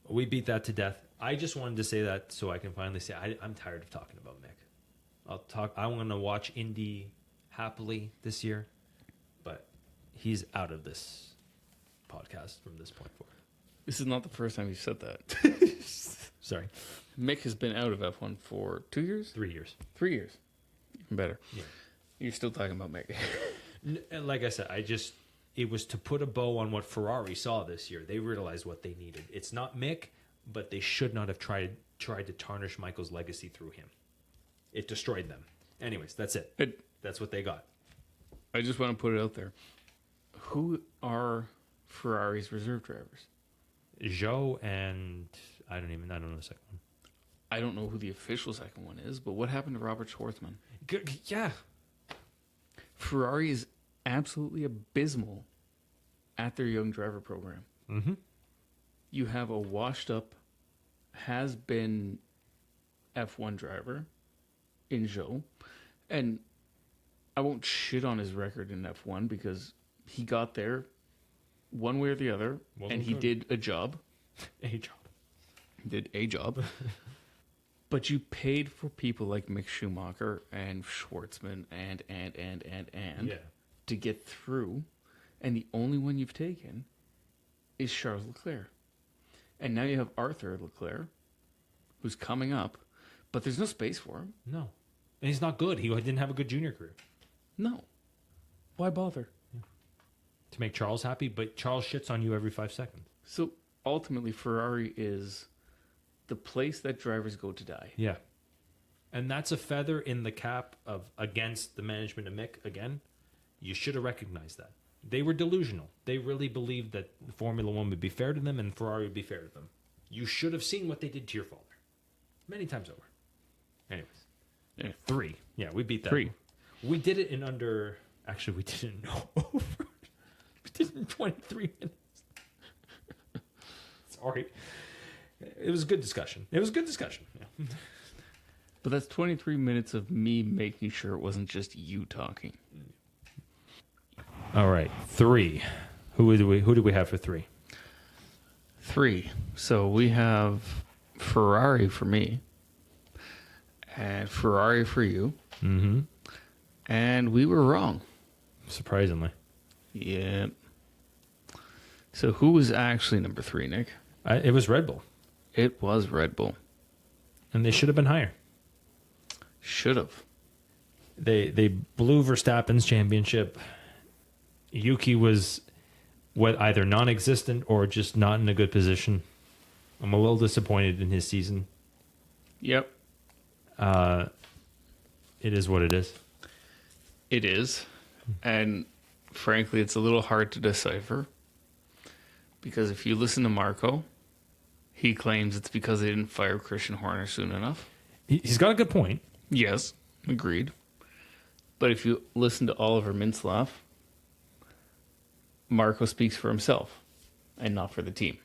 We beat that to death. I just wanted to say that so I can finally say I'm tired of talking about Mick. I want to watch Indy happily this year, but he's out of this podcast from this point forward. This is not the first time you've said that. Sorry. Mick has been out of F1 for 2 years? 3 years. 3 years. Even better. Yeah. You're still talking about Mick. Like I said, it was to put a bow on what Ferrari saw this year. They realized what they needed. It's not Mick, but they should not have tried to tarnish Michael's legacy through him. It destroyed them. Anyways, that's it. That's what they got. I just want to put it out there. Who are Ferrari's reserve drivers? Joe and I don't know the second one. I don't know who the official second one is, but what happened to Robert Schwartzman? Yeah. Ferrari is absolutely abysmal at their young driver program. Mm-hmm. You have a washed-up, has-been F1 driver in Joe, and I won't shit on his record in F1 because he got there one way or the other, and he did a job. A job. Did a job. But you paid for people like Mick Schumacher and Schwartzman and Yeah. to get through, and the only one you've taken is Charles Leclerc. And now you have Arthur Leclerc, who's coming up, but there's no space for him. No. And he's not good. He didn't have a good junior career. No. Why bother? To make Charles happy, but Charles shits on you every 5 seconds. So ultimately, Ferrari is the place that drivers go to die. Yeah. And that's a feather in the cap of against the management of Mick again. You should have recognized that. They were delusional. They really believed that Formula One would be fair to them and Ferrari would be fair to them. You should have seen what they did to your father. Many times over. Anyways. Yeah. 3. Yeah, we beat that. 3. We did it in under... Actually, we didn't know over. We did it in 23 minutes. Sorry. It was a good discussion. Yeah. But that's 23 minutes of me making sure it wasn't just you talking. All right, 3. Who do we have for 3? 3. So we have Ferrari for me, and Ferrari for you. Mm-hmm. And we were wrong. Surprisingly. Yeah. So who was actually number 3, Nick? It was Red Bull. It was Red Bull. And they should have been higher. Should have. They blew Verstappen's championship. Yuki was either non-existent or just not in a good position. I'm a little disappointed in his season. Yep. It is what it is. It is. And frankly, it's a little hard to decipher. Because if you listen to Marco, he claims it's because they didn't fire Christian Horner soon enough. He's got a good point. Yes, agreed. But if you listen to Oliver Mintzlaff, Marco speaks for himself and not for the team.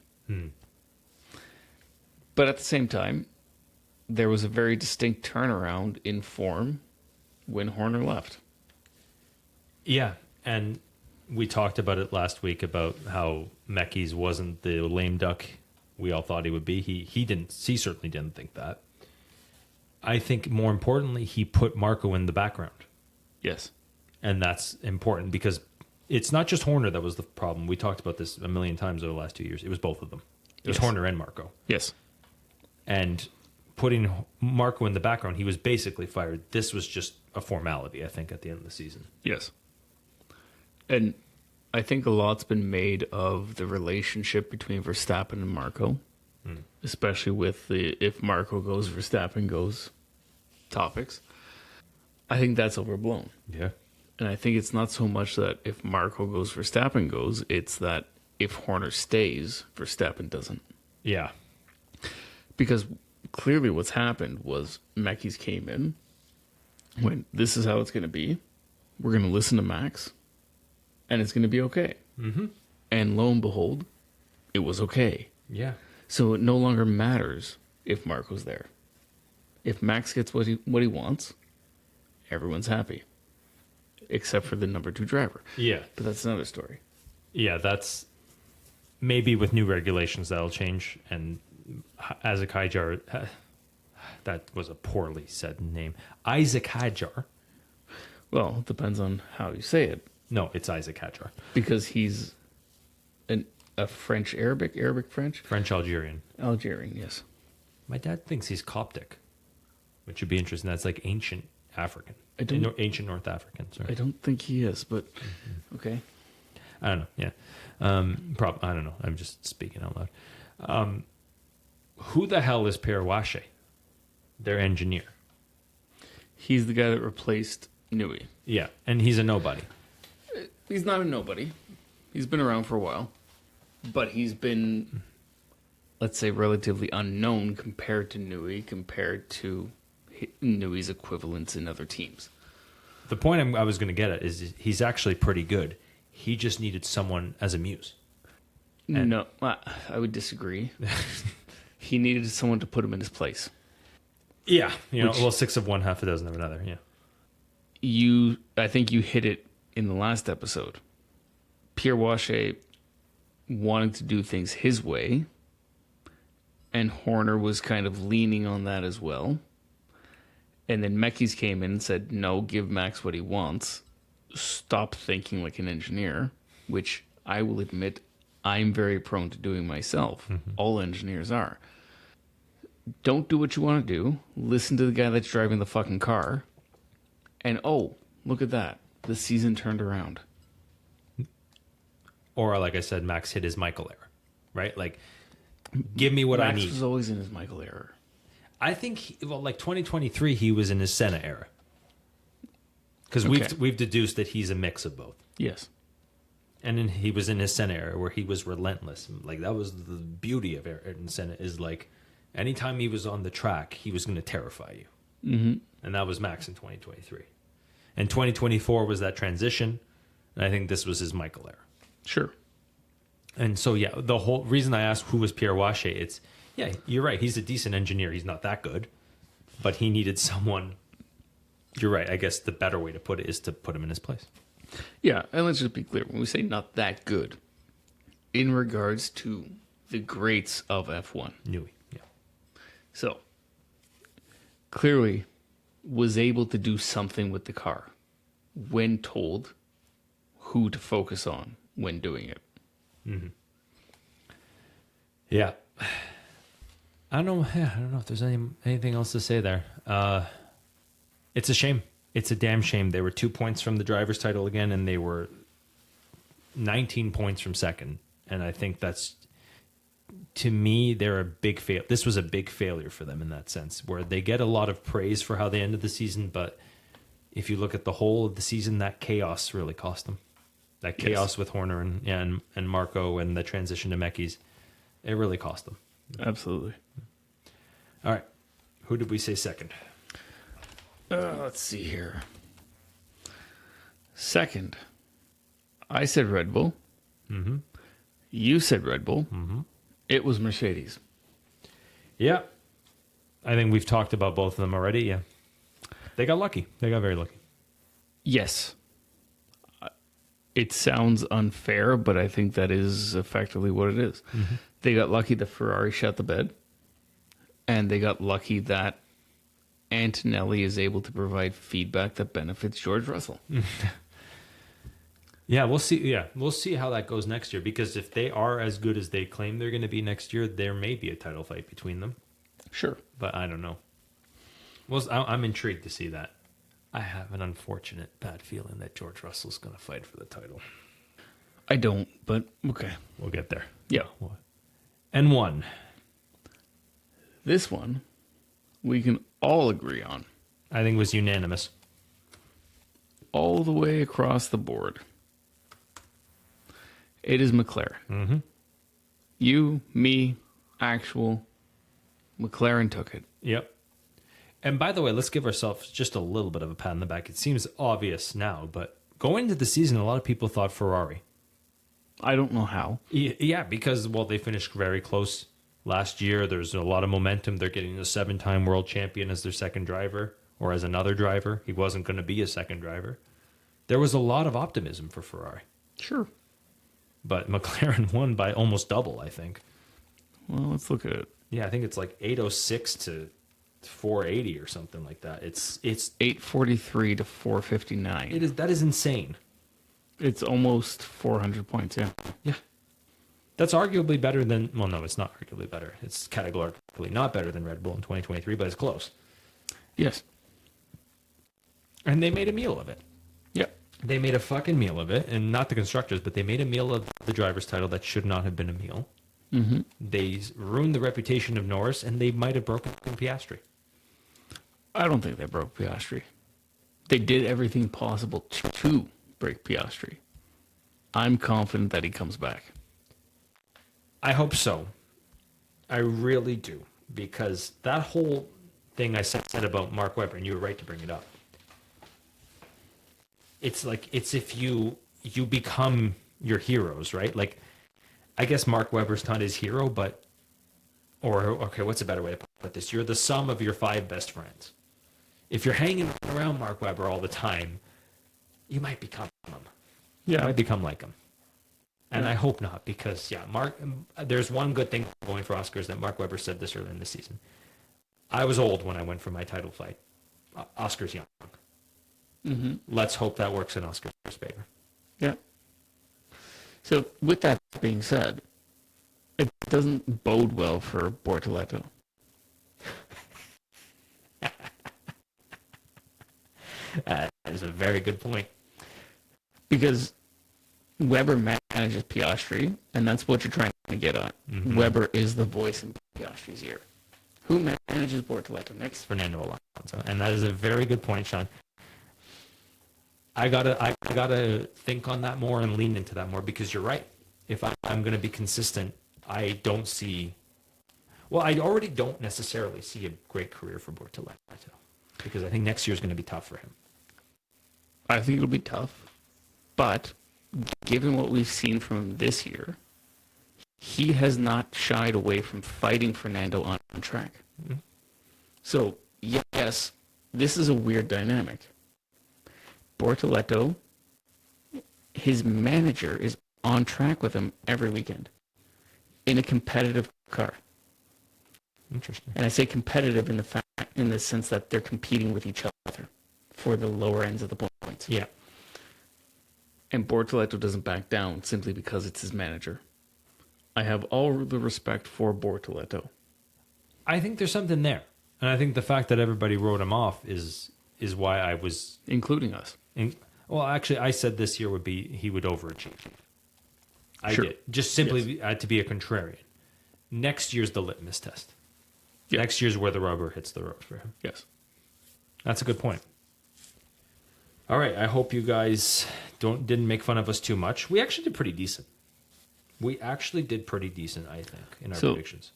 But at the same time, there was a very distinct turnaround in form when Horner left. Yeah, and we talked about it last week about how Mekis wasn't the lame duck we all thought he would be. He certainly didn't think that. I think more importantly, he put Marco in the background. Yes. And that's important because it's not just Horner that was the problem. We talked about this a million times over the last 2 years. It was both of them. It was Horner and Marco. Yes. And putting Marco in the background, he was basically fired. This was just a formality, I think, at the end of the season. Yes. And I think a lot's been made of the relationship between Verstappen and Marco, especially with the if Marco goes, Verstappen goes topics. I think that's overblown. Yeah. And I think it's not so much that if Marco goes, Verstappen goes, it's that if Horner stays, Verstappen doesn't. Yeah. Because clearly what's happened was Mekis came in, went, this is how it's going to be. We're going to listen to Max, and it's going to be okay. Mm-hmm. And lo and behold, it was okay. Yeah. So it no longer matters if Marco's there. If Max gets what he wants, everyone's happy. Except for the number 2 driver. Yeah. But that's another story. Yeah, that's maybe with new regulations that'll change. And Isaac Hajar, that was a poorly said name. Isaac Hajar. Well, it depends on how you say it. No, it's Isaac Hajar. Because he's a French Arabic French? French Algerian. Algerian, yes. My dad thinks he's Coptic, which would be interesting. That's like ancient African. Ancient North African, sorry. I don't think he is, but okay. I don't know, yeah. I don't know. I'm just speaking out loud. Who the hell is Pierre Wache, their engineer? He's the guy that replaced Newey. Yeah, and he's a nobody. He's not a nobody. He's been around for a while, but he's been, let's say, relatively unknown compared to Newey, compared to Newey's equivalents in other teams. The point I was going to get at is he's actually pretty good. He just needed someone as a muse. No, I would disagree. He needed someone to put him in his place. Yeah, well, 6 of one, half a dozen of another. Yeah, I think you hit it in the last episode. Pierre Wache wanted to do things his way, and Horner was kind of leaning on that as well. And then Mekis came in and said, no, give Max what he wants. Stop thinking like an engineer, which I will admit I'm very prone to doing myself. Mm-hmm. All engineers are. Don't do what you want to do. Listen to the guy that's driving the fucking car. And, oh, look at that. The season turned around. Or, like I said, Max hit his Michael error, right? Like, give me what I need. Max was always in his Michael error. I think, like 2023, he was in his Senna era. Because we've deduced that he's a mix of both. Yes. And then he was in his Senna era where he was relentless. Like, that was the beauty of Ayrton Senna, is like, anytime he was on the track, he was going to terrify you. Mm-hmm. And that was Max in 2023. And 2024 was that transition. And I think this was his Michael era. Sure. And so, yeah, the whole reason I asked who was Pierre Wache, it's, yeah, you're right. He's a decent engineer. He's not that good. But he needed someone. You're right. I guess the better way to put it is to put him in his place. Yeah, and let's just be clear. When we say not that good, in regards to the greats of F1. Newey, yeah. So, clearly was able to do something with the car when told who to focus on when doing it. Mm-hmm. Yeah. I don't know if there's anything else to say there. It's a shame. It's a damn shame. They were 2 points from the driver's title again, and they were 19 points from second. And I think that's, to me, they're a big fail. This was a big failure for them in that sense, where they get a lot of praise for how they ended the season, but if you look at the whole of the season, that chaos really cost them. That chaos with Horner and Marco and the transition to Mekis, it really cost them. Absolutely. All right. Who did we say second? Let's see here. Second, I said Red Bull. Mm-hmm. You said Red Bull. Mm-hmm. It was Mercedes. Yeah. I think we've talked about both of them already. Yeah. They got lucky. They got very lucky. Yes. It sounds unfair, but I think that is effectively what it is. Mm-hmm. They got lucky that Ferrari shut the bed, and they got lucky that Antonelli is able to provide feedback that benefits George Russell. Yeah, we'll see. Yeah, we'll see how that goes next year, because if they are as good as they claim they're going to be next year, there may be a title fight between them. Sure. But I don't know. Well, I'm intrigued to see that. I have an unfortunate bad feeling that George Russell's going to fight for the title. I don't, but okay. We'll get there. Yeah. And one. This one, we can all agree on. I think was unanimous. All the way across the board. It is McLaren. Mm-hmm. You, me, actual, McLaren took it. Yep. And by the way, let's give ourselves just a little bit of a pat on the back. It seems obvious now, but going into the season, a lot of people thought Ferrari. I don't know how. Yeah, because, well, they finished very close last year. There's a lot of momentum. They're getting a 7-time world champion as their second driver, or as another driver. He wasn't going to be a second driver. There was a lot of optimism for Ferrari. Sure. But McLaren won by almost double, I think. Well, let's look at it. Yeah, I think it's like 806 to 480 or something like that. It's 843 to 459. That is insane. It's almost 400 points, yeah. Yeah. That's arguably better than, well, no, it's not arguably better. It's categorically not better than Red Bull in 2023, but it's close. Yes. And they made a meal of it. Yep. They made a fucking meal of it, and not the constructors, but they made a meal of the driver's title that should not have been a meal. Mm-hmm. They ruined the reputation of Norris, and they might have broken Piastri. I don't think they broke Piastri. They did everything possible to break Piastri. I'm confident that he comes back. I hope so. I really do. Because that whole thing I said about Mark Webber, and you were right to bring it up. It's like, it's if you become your heroes, right? Like, I guess Mark Webber's not his hero, but, or, okay, what's a better way to put this? You're the sum of your 5 best friends. If you're hanging around Mark Webber all the time, you might become him. You might become like him. And I hope not, because, there's one good thing going for Oscars that Mark Webber said this earlier in the season. I was old when I went for my title fight. Oscar's young. Mm-hmm. Let's hope that works in Oscar's favor. Yeah. So, with that being said, it doesn't bode well for Bortoleto. That is a very good point. Because Weber manages Piastri, and that's what you're trying to get at. Mm-hmm. Weber is the voice in Piastri's ear. Who manages Bortoleto next? Fernando Alonso. And that is a very good point, Sean. I gotta think on that more and lean into that more, because you're right. If I'm going to be consistent, I don't see. Well, I already don't necessarily see a great career for Bortoleto, because I think next year is going to be tough for him. I think it'll be tough, but given what we've seen from him this year, he has not shied away from fighting Fernando on track. Mm-hmm. So, yes, this is a weird dynamic. Bortoleto, his manager, is on track with him every weekend in a competitive car. Interesting. And I say competitive in the sense that they're competing with each other for the lower ends of the points. Yeah. And Bortoleto doesn't back down simply because it's his manager. I have all the respect for Bortoleto. I think there's something there. And I think the fact that everybody wrote him off is why I was... Including us. Well, actually, I said this year he would overachieve. I Sure. did. Just simply to be a contrarian. Next year's the litmus test. Yeah. Next year's where the rubber hits the road for him. Yes. That's a good point. All right. I hope you guys didn't make fun of us too much. We actually did pretty decent. I think, in our predictions.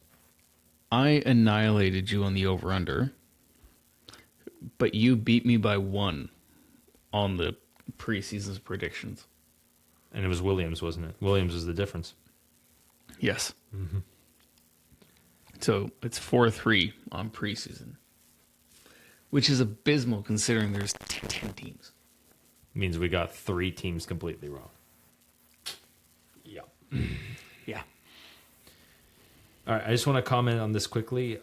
I annihilated you on the over-under, but you beat me by 1 on the preseason's predictions. And it was Williams, wasn't it? Williams was the difference. Yes. Mm-hmm. So it's 4-3 on preseason, which is abysmal considering there's 10 teams. Means we got 3 teams completely wrong. Yeah. Yeah. All right. I just want to comment on this quickly.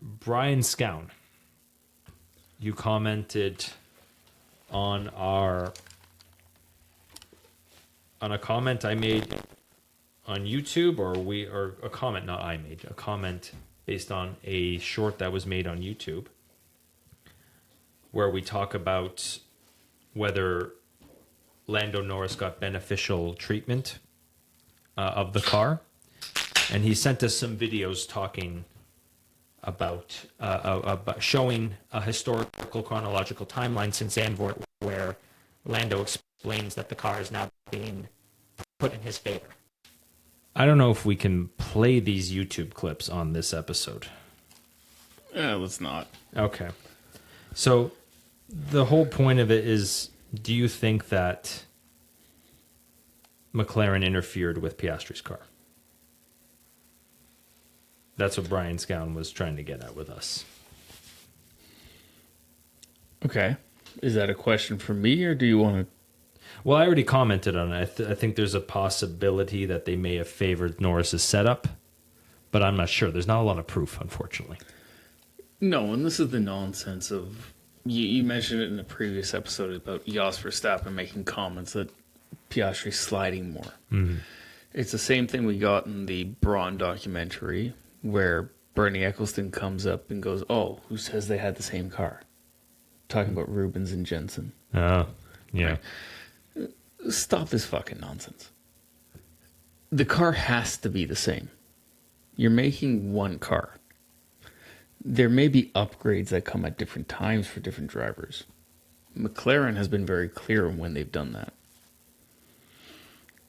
Brian Scown, you commented on a comment I made on YouTube, or a comment, not I made, a comment based on a short that was made on YouTube where we talk about whether Lando Norris got beneficial treatment of the car. And he sent us some videos talking about showing a historical chronological timeline since Zandvoort, where Lando explains that the car is now being put in his favor. I don't know if we can play these YouTube clips on this episode. Let's not. Okay. So the whole point of it is, do you think that McLaren interfered with Piastri's car? That's what Brian Scown was trying to get at with us. Okay. Is that a question for me, or do you want to... Well, I already commented on it. I think there's a possibility that they may have favored Norris's setup, but I'm not sure. There's not a lot of proof, unfortunately. No, and this is the nonsense of... You mentioned it in a previous episode about Jos Verstappen making comments that Piastri's sliding more. Mm-hmm. It's the same thing we got in the Braun documentary, where Bernie Eccleston comes up and goes, "Oh, who says they had the same car?" Talking about Rubens and Jensen. Oh, yeah. Right? Stop this fucking nonsense. The car has to be the same. You're making one car. There may be upgrades that come at different times for different drivers. McLaren has been very clear on when they've done that.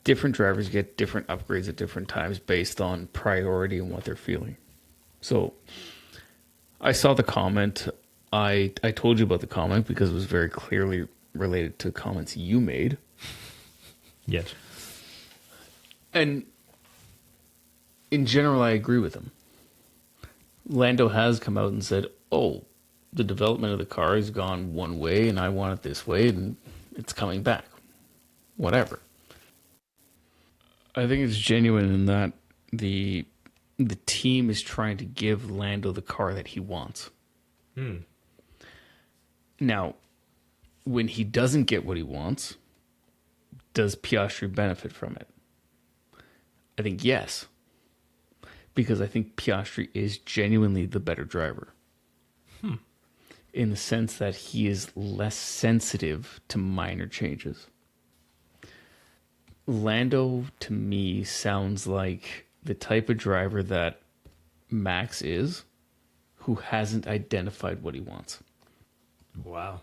different drivers get different upgrades at different times based on priority and what they're feeling. So I saw the comment. I told you about the comment because it was very clearly related to comments you made. Yes. And in general, I agree with him. Lando has come out and said, oh, the development of the car has gone one way and I want it this way and it's coming back. Whatever. I think it's genuine in that the team is trying to give Lando the car that he wants. Now, when he doesn't get what he wants, does Piastri benefit from it? I think yes. Because I think Piastri is genuinely the better driver. In the sense that he is less sensitive to minor changes. Lando, to me, sounds like the type of driver that Max is, who hasn't identified what he wants. Wow.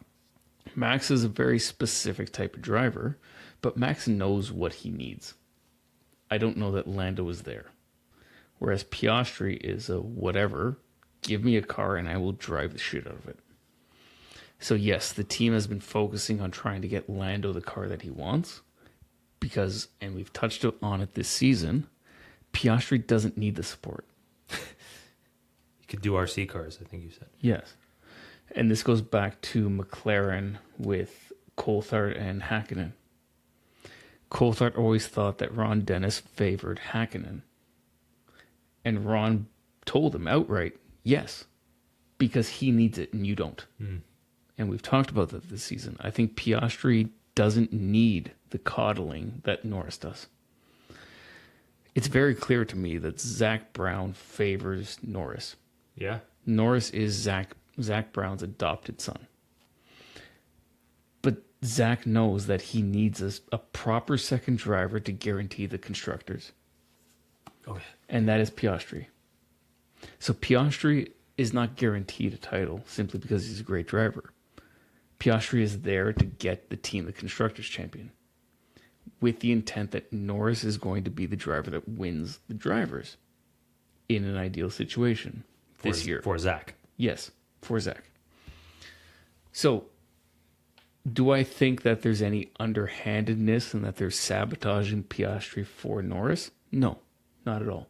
Max is a very specific type of driver, but Max knows what he needs. I don't know that Lando is there. Whereas Piastri is a whatever, give me a car and I will drive the shit out of it. So yes, the team has been focusing on trying to get Lando the car that he wants because, and we've touched on it this season, Piastri doesn't need the support. You could do RC cars, I think you said. Yes. And this goes back to McLaren with Coulthard and Hakkinen. Coulthard always thought that Ron Dennis favored Hakkinen. And Ron told him outright, yes, because he needs it and you don't. And we've talked about that this season. I think Piastri doesn't need the coddling that Norris does. It's very clear to me that Zach Brown favors Norris. Yeah. Norris is Zach Brown's adopted son. But Zach knows that he needs a proper second driver to guarantee the constructors. Oh, yeah. And that is Piastri. So Piastri is not guaranteed a title simply because he's a great driver. Piastri is there to get the team the Constructors' Champion with the intent that Norris is going to be the driver that wins the drivers in an ideal situation this year. For Zach. Yes, for Zach. So, do I think that there's any underhandedness and that they're sabotaging Piastri for Norris? No, not at all.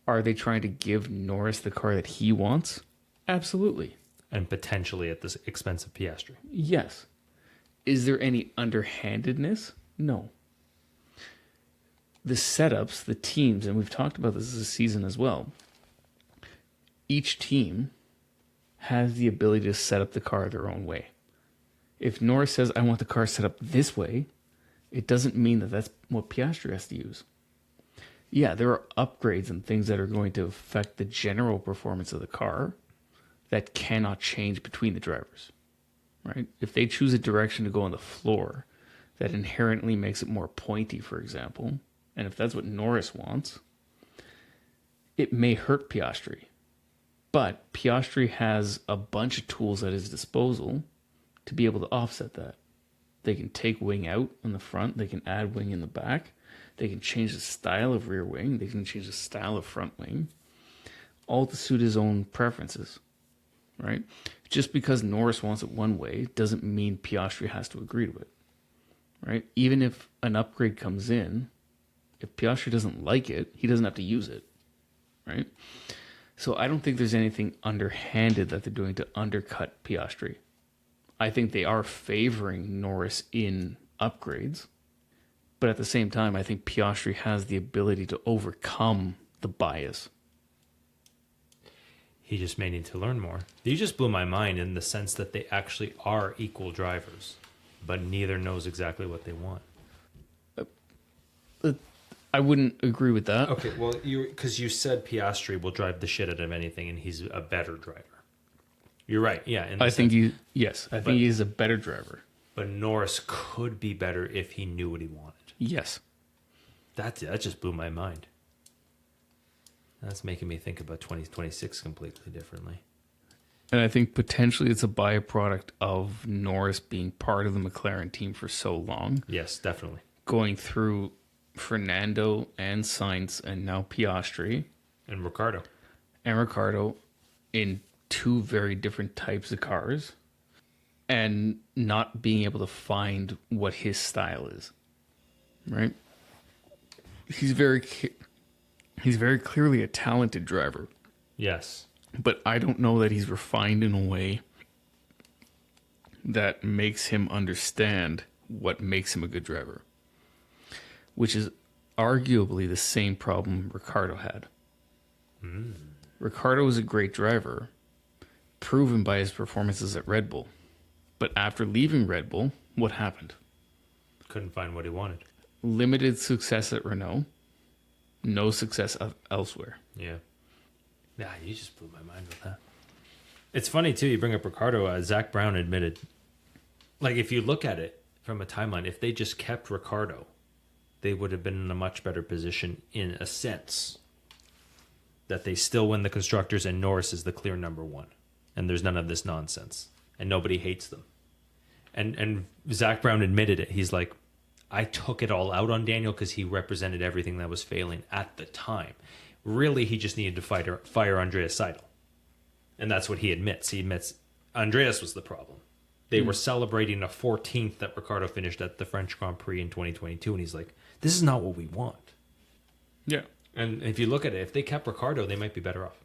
Are they trying to give Norris the car that he wants? Absolutely. And potentially at the expense of Piastri. Yes. Is there any underhandedness? No. The setups, the teams, and we've talked about this this season as well. Each team has the ability to set up the car their own way. If Norris says, I want the car set up this way, it doesn't mean that that's what Piastri has to use. Yeah, there are upgrades and things that are going to affect the general performance of the car that cannot change between the drivers, right? If they choose a direction to go on the floor that inherently makes it more pointy, for example, and if that's what Norris wants, it may hurt Piastri. But Piastri has a bunch of tools at his disposal to be able to offset that. They can take wing out on the front, they can add wing in the back, they can change the style of rear wing, they can change the style of front wing, all to suit his own preferences. Right? Just because Norris wants it one way doesn't mean Piastri has to agree to it. Right? Even if an upgrade comes in, if Piastri doesn't like it, he doesn't have to use it. Right? So I don't think there's anything underhanded that they're doing to undercut Piastri. I think they are favoring Norris in upgrades, but at the same time, I think Piastri has the ability to overcome the bias. He just may need to learn more. You just blew my mind in the sense that they actually are equal drivers, but neither knows exactly what they want. I wouldn't agree with that. Okay, well, because you said Piastri will drive the shit out of anything, and he's a better driver. You're right. Yeah, I think he is a better driver. But Norris could be better if he knew what he wanted. Yes, That just blew my mind. That's making me think about 2026 completely differently. and I think potentially it's a byproduct of Norris being part of the McLaren team for so long. Yes, definitely. going through Fernando and Sainz and now Piastri And Ricardo. and Ricardo in two very different types of cars and not being able to find what his style is. Right? He's very clearly a talented driver, Yes. but I don't know that he's refined in a way that makes him understand what makes him a good driver, which is arguably the same problem Ricardo had. Ricardo was a great driver, proven by his performances at Red Bull. But after leaving Red Bull, what happened? Couldn't find what he wanted. Limited success at Renault, no success elsewhere. Yeah. Yeah, you just blew my mind with that. It's funny, too, you bring up Ricardo. Zach Brown admitted, like, if you look at it from a timeline, if they just kept Ricardo, they would have been in a much better position in a sense that they still win the Constructors and Norris is the clear number one. And there's none of this nonsense. And nobody hates them. And Zach Brown admitted it. He's like, I took it all out on Daniel because he represented everything that was failing at the time. Really, he just needed to fire Andreas Seidel. And that's what he admits. He admits Andreas was the problem. They were celebrating a 14th that Ricardo finished at the French Grand Prix in 2022. And he's like, this is not what we want. Yeah. And if you look at it, if they kept Ricardo, they might be better off.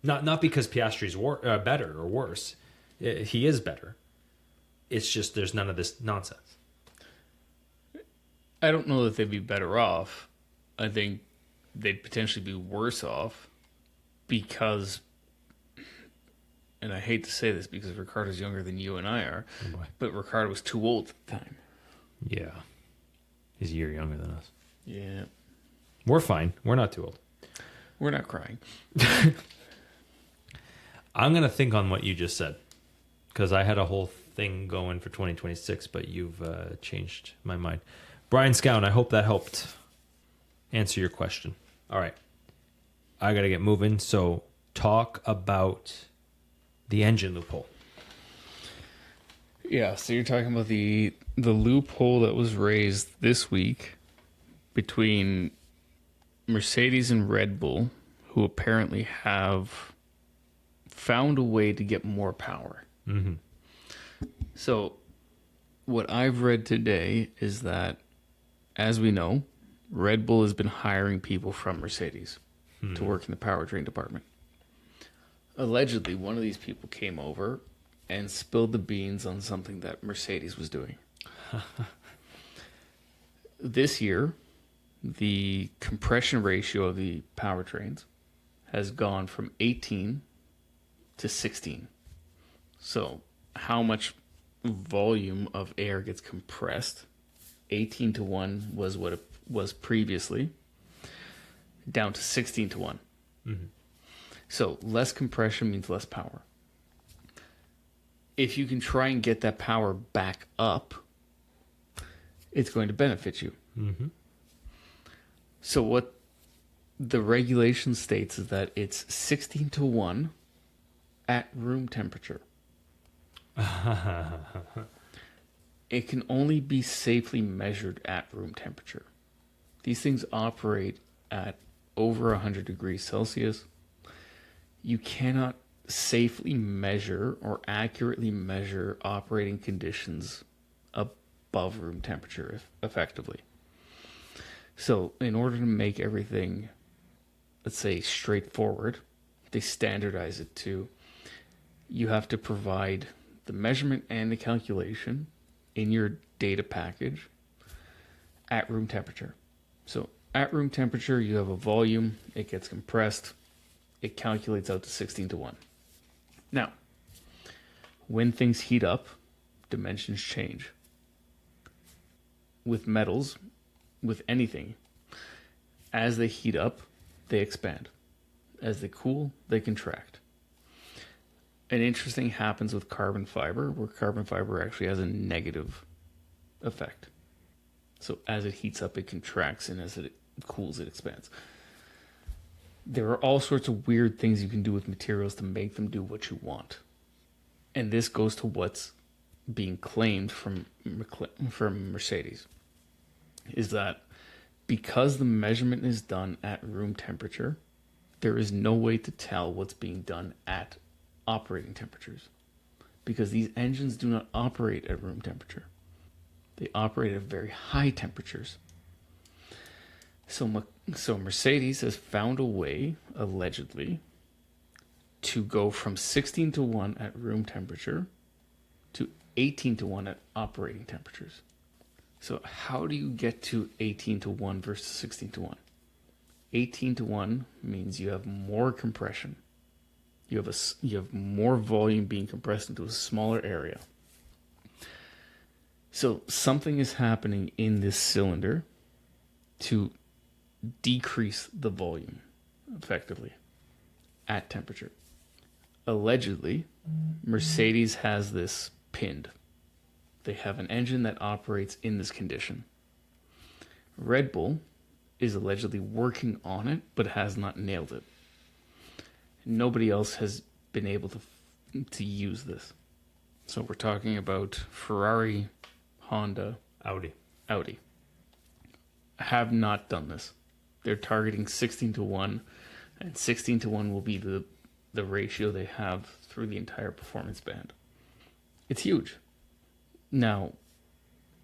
Not because Piastri's better or worse. He is better. It's just there's none of this nonsense. I don't know that they'd be better off. I think they'd potentially be worse off because, and I hate to say this because Ricardo's younger than you and I are, but Ricardo was too old at the time. Yeah. He's a year younger than us. Yeah. We're fine. We're not too old. We're not crying. I'm going to think on what you just said because I had a whole thing going for 2026, but you've changed my mind. Brian Scown, I hope that helped answer your question. All right. I got to get moving. So talk about the engine loophole. Yeah, so you're talking about the loophole that was raised this week between Mercedes and Red Bull, who apparently have found a way to get more power. Mm-hmm. So what I've read today is that, as we know, Red Bull has been hiring people from Mercedes to work in the powertrain department. Allegedly, one of these people came over and spilled the beans on something that Mercedes was doing. This year, the compression ratio of the powertrains has gone from 18 to 16. So how much volume of air gets compressed? 18 to 1 was what it was previously, down to 16 to 1. Mm-hmm. So less compression means less power. If you can try and get that power back up, it's going to benefit you. Mm-hmm. So what the regulation states is that it's 16 to 1 at room temperature. It can only be safely measured at room temperature. These things operate at over 100 degrees Celsius. You cannot safely measure or accurately measure operating conditions above room temperature effectively. So in order to make everything, let's say, straightforward, they standardize it to, you have to provide the measurement and the calculation in your data package at room temperature. So at room temperature, you have a volume, it gets compressed, it calculates out to 16 to 1. Now, when things heat up, dimensions change. With metals, with anything, as they heat up, they expand. As they cool, they contract. An interesting happens with carbon fiber, where carbon fiber actually has a negative effect. So as it heats up, it contracts, and as it cools, it expands. There are all sorts of weird things you can do with materials to make them do what you want. And this goes to what's being claimed from Mercedes. is that because the measurement is done at room temperature, there is no way to tell what's being done at operating temperatures, because these engines do not operate at room temperature. They operate at very high temperatures. So Mercedes has found a way, allegedly, to go from 16 to 1 at room temperature to 18 to 1 at operating temperatures. So how do you get to 18 to 1 versus 16 to 1? 18 to 1 means you have more compression. You have more volume being compressed into a smaller area. So something is happening in this cylinder to decrease the volume effectively at temperature. Allegedly, Mercedes has this pinned. They have an engine that operates in this condition. Red Bull is allegedly working on it, but has not nailed it. Nobody else has been able to use this. So we're talking about Ferrari, Honda, Audi. Have not done this. They're targeting 16 to 1, and 16 to 1 will be the ratio they have through the entire performance band. It's huge. Now,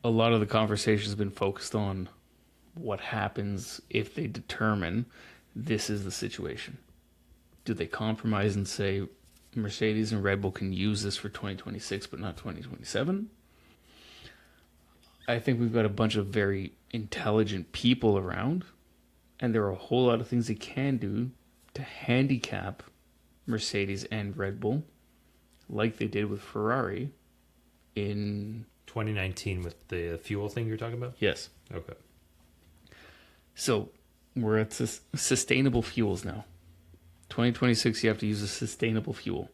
a lot of the conversation has been focused on what happens if they determine this is the situation. Do they compromise and say Mercedes and Red Bull can use this for 2026 but not 2027? I think we've got a bunch of very intelligent people around, and there are a whole lot of things they can do to handicap Mercedes and Red Bull, like they did with Ferrari in 2019 with the fuel thing you're talking about? Yes. Okay. So we're at sustainable fuels now. 2026, you have to use a sustainable fuel.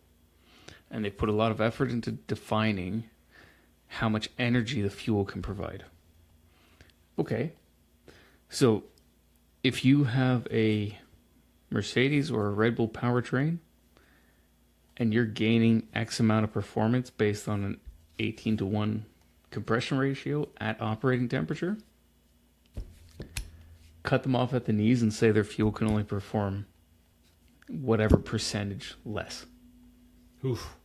And they put a lot of effort into defining how much energy the fuel can provide. Okay. So if you have a Mercedes or a Red Bull powertrain and you're gaining X amount of performance based on an 18 to 1 compression ratio at operating temperature, cut them off at the knees and say their fuel can only perform whatever percentage less. Oof.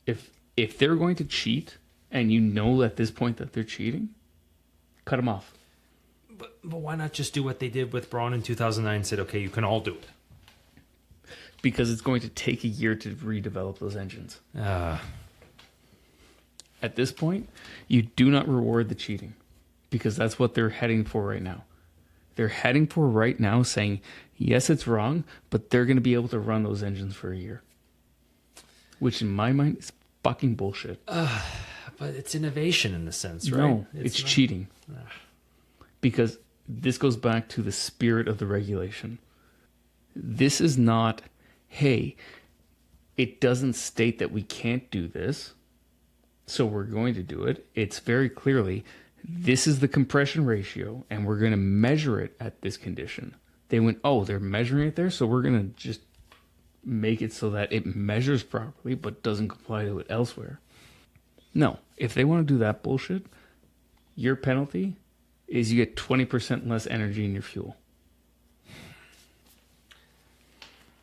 If they're going to cheat, and you know at this point that they're cheating, cut them off. But why not just do what they did with Braun in 2009 and said, okay, you can all do it? Because it's going to take a year to redevelop those engines. At this point, you do not reward the cheating, because that's what they're heading for right now. They're heading for right now saying, yes, it's wrong, but they're going to be able to run those engines for a year. Which in my mind is fucking bullshit. But it's innovation in the sense, right? No, it's cheating. Because this goes back to the spirit of the regulation. This is not, hey, it doesn't state that we can't do this, so we're going to do it. It's very clearly, this is the compression ratio, and we're going to measure it at this condition. They went, oh, they're measuring it there, so we're going to just make it so that it measures properly but doesn't comply to it elsewhere. No, if they want to do that bullshit, your penalty is you get 20% less energy in your fuel.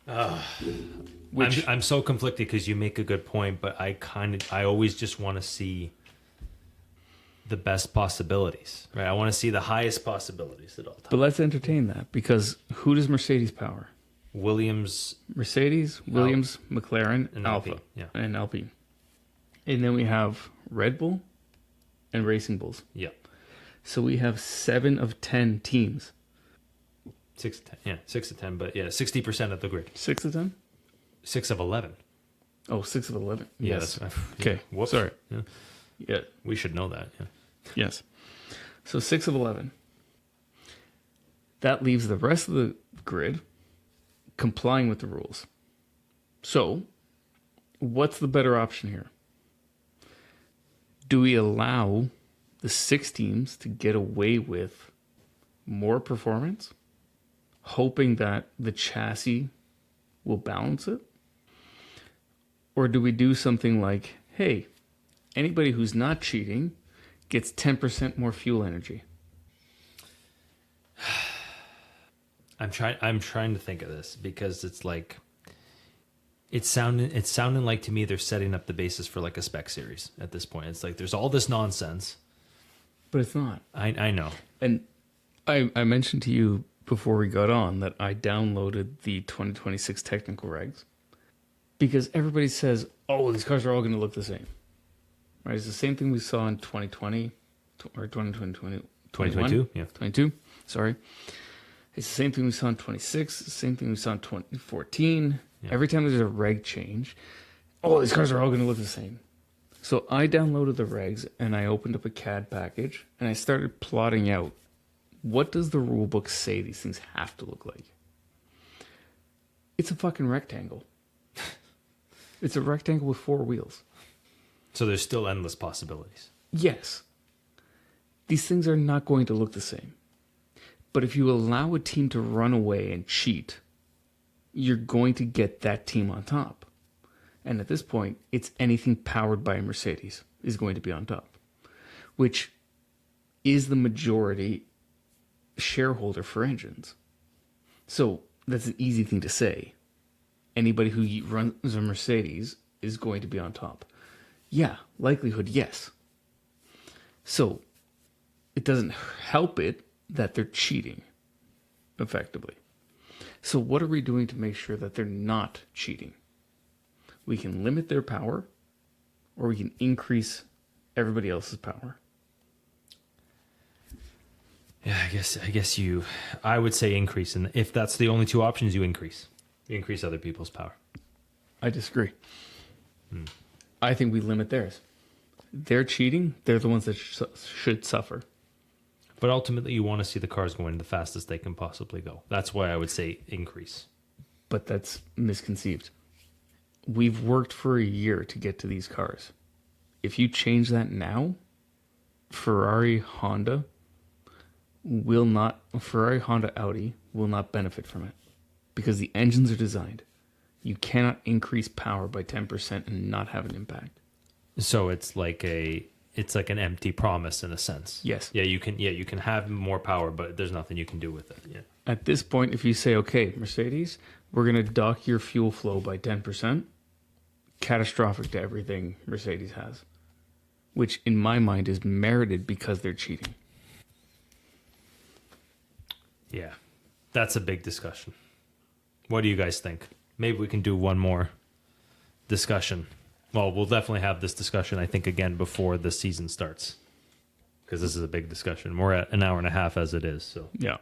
I'm so conflicted because you make a good point, but I always just want to see the best possibilities, right? I want to see the highest possibilities at all times. But let's entertain that, because who does Mercedes power? Mercedes, Williams, McLaren, and Alpha, Alpine, yeah. and Alpine. And then we have Red Bull and Racing Bulls. Yeah. So we have 7 of 10 teams. 6 to 10, yeah, 6 to 10, but yeah, 60% of the grid. 6 of 10? 6 of 11. Oh, 6 of 11. Yeah, Yes. that's Okay. Whoops. Sorry. Yeah. Yeah. We should know that. Yeah. Yes. So 6 of 11. That leaves the rest of the grid complying with the rules. So, what's the better option here? Do we allow the 6 teams to get away with more performance, hoping that the chassis will balance it? Or do we do something like, hey, anybody who's not cheating gets 10% more fuel energy? I'm trying to think of this because it's like it's sounding like to me they're setting up the basis for like a spec series at this point. It's like there's all this nonsense. But it's not. I know. And I mentioned to you before we got on that I downloaded the 2026 technical regs because everybody says, oh, these cars are all going to look the same. Right? It's the same thing we saw in 2020 or 2020, 2022, yeah. 22, sorry. It's the same thing we saw in 26, the same thing we saw in 2014. Yeah. Every time there's a reg change, oh, these cars are all going to look the same. So I downloaded the regs and I opened up a CAD package and I started plotting out what does the rule book say these things have to look like. It's a fucking rectangle. It's a rectangle with 4 wheels. So there's still endless possibilities. Yes. These things are not going to look the same. But if you allow a team to run away and cheat, you're going to get that team on top. And at this point, it's anything powered by a Mercedes is going to be on top, which is the majority shareholder for engines. So that's an easy thing to say. Anybody who runs a Mercedes is going to be on top. Yeah, likelihood, yes. So it doesn't help it that they're cheating effectively. So what are we doing to make sure that they're not cheating? We can limit their power or we can increase everybody else's power. Yeah, I would say increase. And if that's the only 2 options, you increase other people's power. I disagree. I think we limit theirs. They're cheating. They're the ones that should suffer. But ultimately, you want to see the cars going the fastest they can possibly go. That's why I would say increase. But that's misconceived. We've worked for a year to get to these cars. If you change that now, Ferrari, Honda, Audi will not benefit from it because the engines are designed. You cannot increase power by 10% and not have an impact. So it's like an empty promise in a sense. Yes. Yeah, you can have more power, but there's nothing you can do with it. Yeah. At this point, if you say, okay, Mercedes, we're going to dock your fuel flow by 10%, catastrophic to everything Mercedes has, which in my mind is merited because they're cheating. Yeah, that's a big discussion. What do you guys think? Maybe we can do one more discussion. Well, we'll definitely have this discussion, I think, again before the season starts. Because this is a big discussion. We're at an hour and a half as it is. So yeah.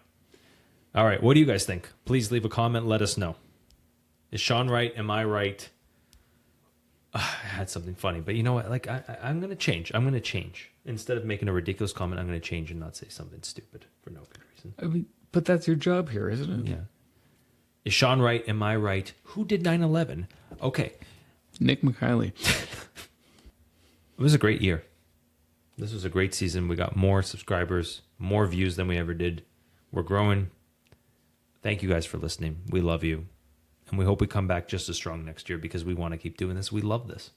All right. What do you guys think? Please leave a comment. Let us know. Is Sean right? Am I right? I had something funny. But you know what? Like, I'm going to change. I'm going to change. Instead of making a ridiculous comment, I'm going to change and not say something stupid for no good reason. I mean, but that's your job here, isn't it? Yeah. Is Sean right? Am I right? Who did 9/11? Okay. Nick McKiley. It was a great year. This was a great season. We got more subscribers, more views than we ever did. We're growing. Thank you guys for listening. We love you. And we hope we come back just as strong next year because we want to keep doing this. We love this.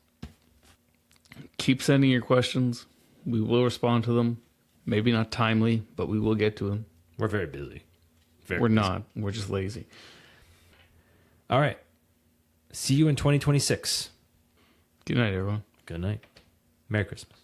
Keep sending your questions. We will respond to them. Maybe not timely, but we will get to them. We're very busy. We're not. We're just lazy. All right. See you in 2026. Good night, everyone. Good night. Merry Christmas.